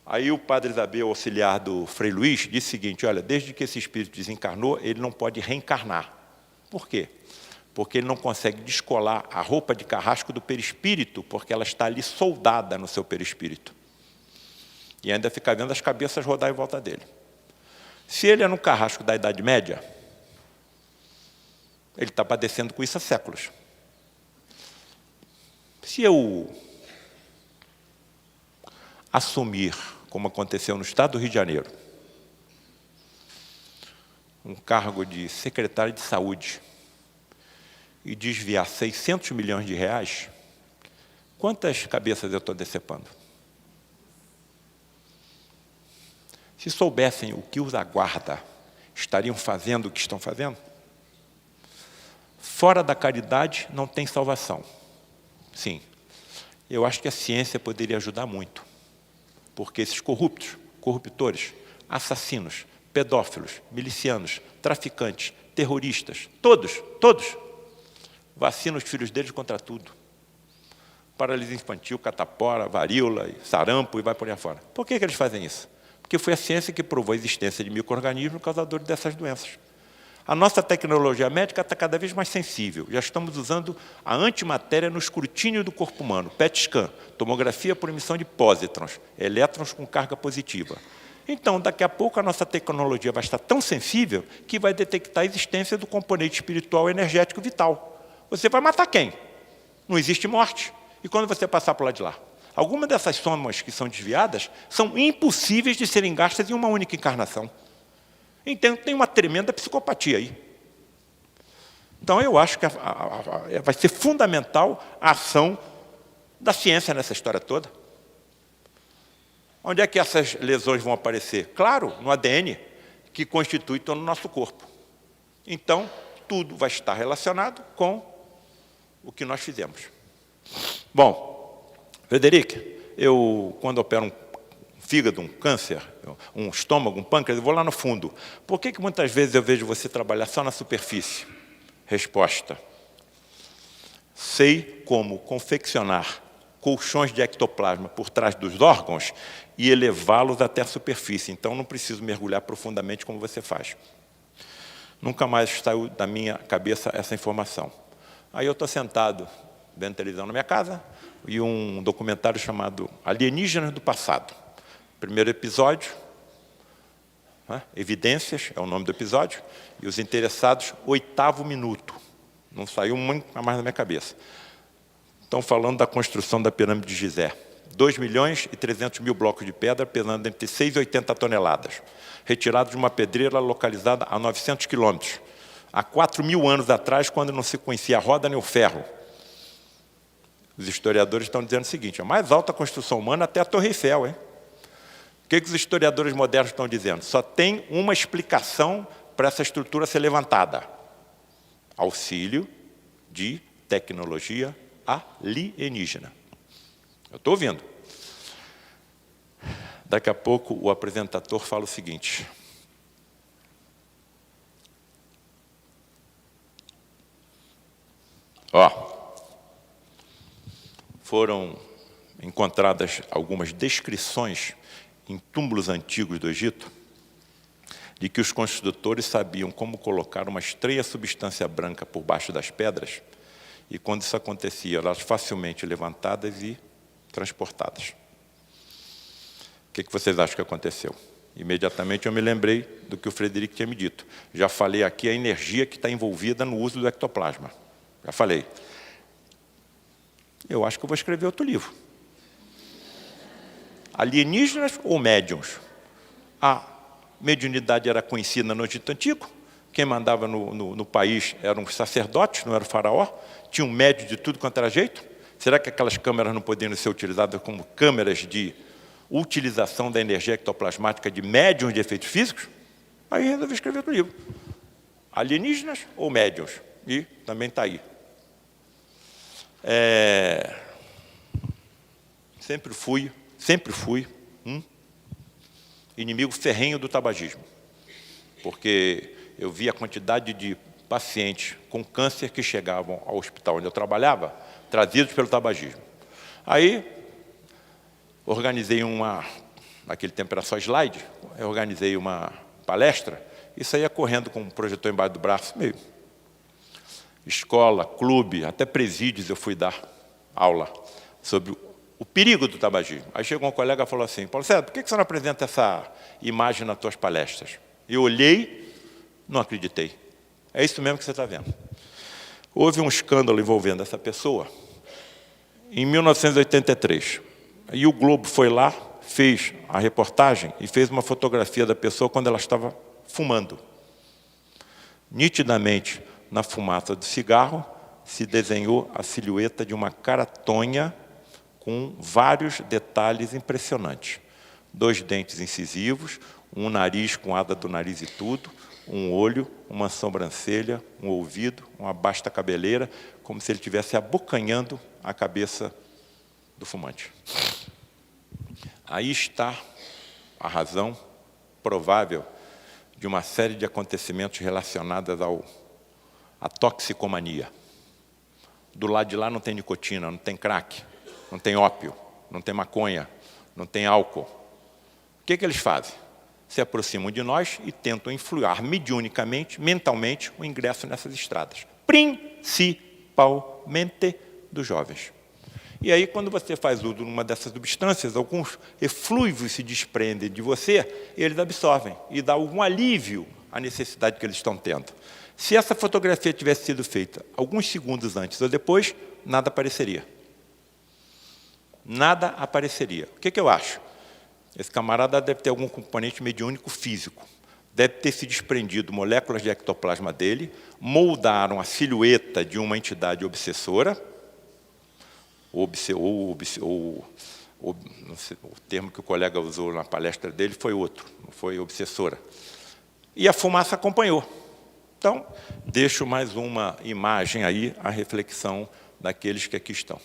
Aí o padre Isabel, auxiliar do Frei Luís, disse o seguinte: olha, desde que esse espírito desencarnou, ele não pode reencarnar. Por quê? Porque ele não consegue descolar a roupa de carrasco do perispírito, porque ela está ali soldada no seu perispírito. E ainda fica vendo as cabeças rodar em volta dele. Se ele é no carrasco da Idade Média, ele está padecendo com isso há séculos. Se eu assumir, como aconteceu no estado do Rio de Janeiro, um cargo de secretário de saúde e desviar 600 milhões de reais, quantas cabeças eu estou decepando? Se soubessem o que os aguarda, estariam fazendo o que estão fazendo? Fora da caridade não tem salvação. Sim, eu acho que a ciência poderia ajudar muito, porque esses corruptores, assassinos, pedófilos, milicianos, traficantes, terroristas, todos, vacinam os filhos deles contra tudo. Paralisia infantil, catapora, varíola, sarampo e vai por aí afora. Por que eles fazem isso? Porque foi a ciência que provou a existência de micro-organismos causadores dessas doenças. A nossa tecnologia médica está cada vez mais sensível. Já estamos usando a antimatéria no escrutínio do corpo humano, PET scan, tomografia por emissão de pósitrons, elétrons com carga positiva. Então, daqui a pouco, a nossa tecnologia vai estar tão sensível que vai detectar a existência do componente espiritual energético vital. Você vai matar quem? Não existe morte. E quando você passar por lá de lá? Algumas dessas somas que são desviadas são impossíveis de serem gastas em uma única encarnação. Então, tem uma tremenda psicopatia aí. Então, eu acho que vai ser fundamental a ação da ciência nessa história toda. Onde é que essas lesões vão aparecer? Claro, no ADN, que constitui todo o nosso corpo. Então, tudo vai estar relacionado com o que nós fizemos. Bom, Frederico, eu, quando opero um fígado, um câncer, um estômago, um pâncreas, eu vou lá no fundo. Por que muitas vezes eu vejo você trabalhar só na superfície? Resposta: sei como confeccionar colchões de ectoplasma por trás dos órgãos e elevá-los até a superfície. Então, não preciso mergulhar profundamente como você faz. Nunca mais saiu da minha cabeça essa informação. Aí eu estou sentado vendo televisão na minha casa e um documentário chamado Alienígenas do Passado. Primeiro episódio, Evidências, é o nome do episódio, e os interessados, 8º minuto. Não saiu muito mais da minha cabeça. Estão falando da construção da pirâmide de Gizé. 2.300.000 blocos de pedra, pesando entre 6 e 80 toneladas, retirados de uma pedreira localizada a 900 quilômetros, há 4.000 anos atrás, quando não se conhecia a roda nem o ferro. Os historiadores estão dizendo o seguinte: a mais alta construção humana até a Torre Eiffel, hein? O que os historiadores modernos estão dizendo? Só tem uma explicação para essa estrutura ser levantada: auxílio de tecnologia alienígena. Eu estou ouvindo. Daqui a pouco o apresentador fala o seguinte: foram encontradas algumas descrições em túmulos antigos do Egito de que os construtores sabiam como colocar uma estreia substância branca por baixo das pedras, e quando isso acontecia, elas facilmente levantadas e transportadas. O que vocês acham que aconteceu? Imediatamente eu me lembrei do que o Frederico tinha me dito. Já falei aqui a energia que está envolvida no uso do ectoplasma. Já falei. Eu acho que eu vou escrever outro livro. Alienígenas ou médiuns? A mediunidade era conhecida no Egito Antigo. Quem mandava no país eram os sacerdotes, não era o faraó. Tinha um médium de tudo quanto era jeito. Será que aquelas câmeras não poderiam ser utilizadas como câmeras de utilização da energia ectoplasmática de médiuns de efeitos físicos? Aí resolvi escrever outro livro. Alienígenas ou médiuns? E também está aí. Sempre fui inimigo ferrenho do tabagismo, porque eu via a quantidade de pacientes com câncer que chegavam ao hospital onde eu trabalhava, trazidos pelo tabagismo. Aí, organizei naquele tempo era só slide, eu organizei uma palestra e saía correndo com um projetor embaixo do braço, meio. Escola, clube, até presídios eu fui dar aula sobre o perigo do tabagismo. Aí chegou um colega e falou assim, Paulo César, por que você não apresenta essa imagem nas tuas palestras? Eu olhei, não acreditei. É isso mesmo que você está vendo. Houve um escândalo envolvendo essa pessoa em 1983. E o Globo foi lá, fez a reportagem e fez uma fotografia da pessoa quando ela estava fumando. Nitidamente, na fumaça do cigarro, se desenhou a silhueta de uma cara tonha com vários detalhes impressionantes. 2 dentes incisivos, um nariz com asa do nariz e tudo, um olho, uma sobrancelha, um ouvido, uma basta cabeleira, como se ele estivesse abocanhando a cabeça do fumante. Aí está a razão provável de uma série de acontecimentos relacionados à toxicomania. Do lado de lá não tem nicotina, não tem crack, não tem ópio, não tem maconha, não tem álcool. O que eles fazem? Se aproximam de nós e tentam influir mediunicamente, mentalmente, o ingresso nessas estradas. Principalmente dos jovens. E aí, quando você faz uso de uma dessas substâncias, alguns eflúvios se desprendem de você, e eles absorvem, e dá algum alívio à necessidade que eles estão tendo. Se essa fotografia tivesse sido feita alguns segundos antes ou depois, nada apareceria. Nada apareceria. O que eu acho? Esse camarada deve ter algum componente mediúnico físico. Deve ter se desprendido moléculas de ectoplasma dele, moldaram a silhueta de uma entidade obsessora, não sei, o termo que o colega usou na palestra dele foi outro, não foi obsessora. E a fumaça acompanhou. Então, deixo mais uma imagem aí, a reflexão daqueles que aqui estão.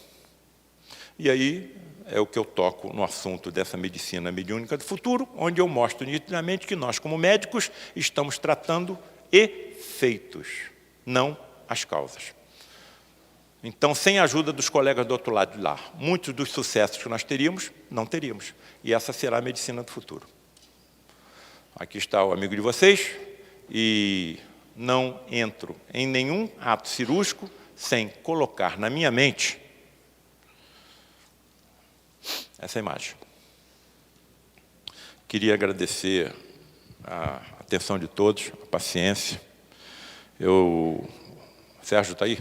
E aí é o que eu toco no assunto dessa medicina mediúnica do futuro, onde eu mostro nitidamente que nós, como médicos, estamos tratando efeitos, não as causas. Então, sem a ajuda dos colegas do outro lado de lá, muitos dos sucessos que nós teríamos, não teríamos. E essa será a medicina do futuro. Aqui está o amigo de vocês, e não entro em nenhum ato cirúrgico sem colocar na minha mente essa imagem. Queria agradecer a atenção de todos, a paciência. Sérgio está aí?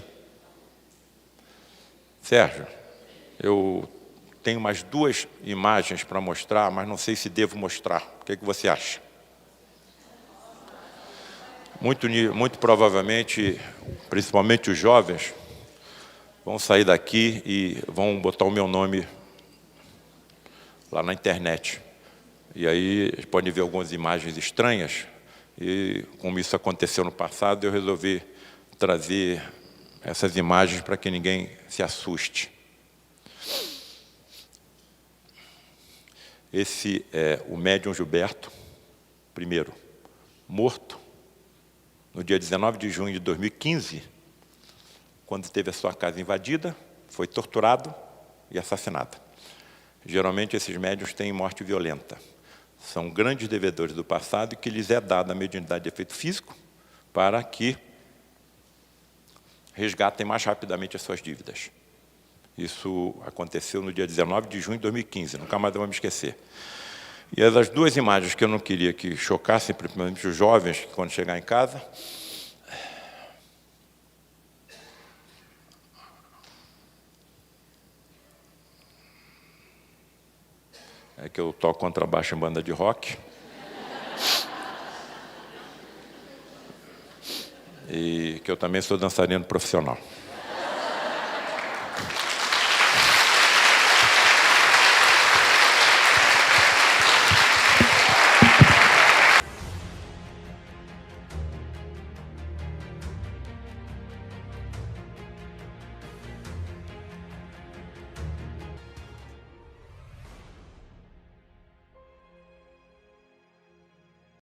Sérgio, eu tenho mais 2 imagens para mostrar, mas não sei se devo mostrar. O que você acha? Muito provavelmente, principalmente os jovens, vão sair daqui e vão botar o meu nome lá na internet. E aí podem ver algumas imagens estranhas, e como isso aconteceu no passado, eu resolvi trazer essas imagens para que ninguém se assuste. Esse é o médium Gilberto, primeiro, morto, no dia 19 de junho de 2015, quando teve a sua casa invadida, foi torturado e assassinado. Geralmente, esses médiuns têm morte violenta. São grandes devedores do passado e que lhes é dada a mediunidade de efeito físico para que resgatem mais rapidamente as suas dívidas. Isso aconteceu no dia 19 de junho de 2015, nunca mais eu vou me esquecer. E as 2 imagens que eu não queria que chocassem, principalmente os jovens, que quando chegar em casa, é que eu toco contrabaixo em banda de rock. E que eu também sou dançarino profissional.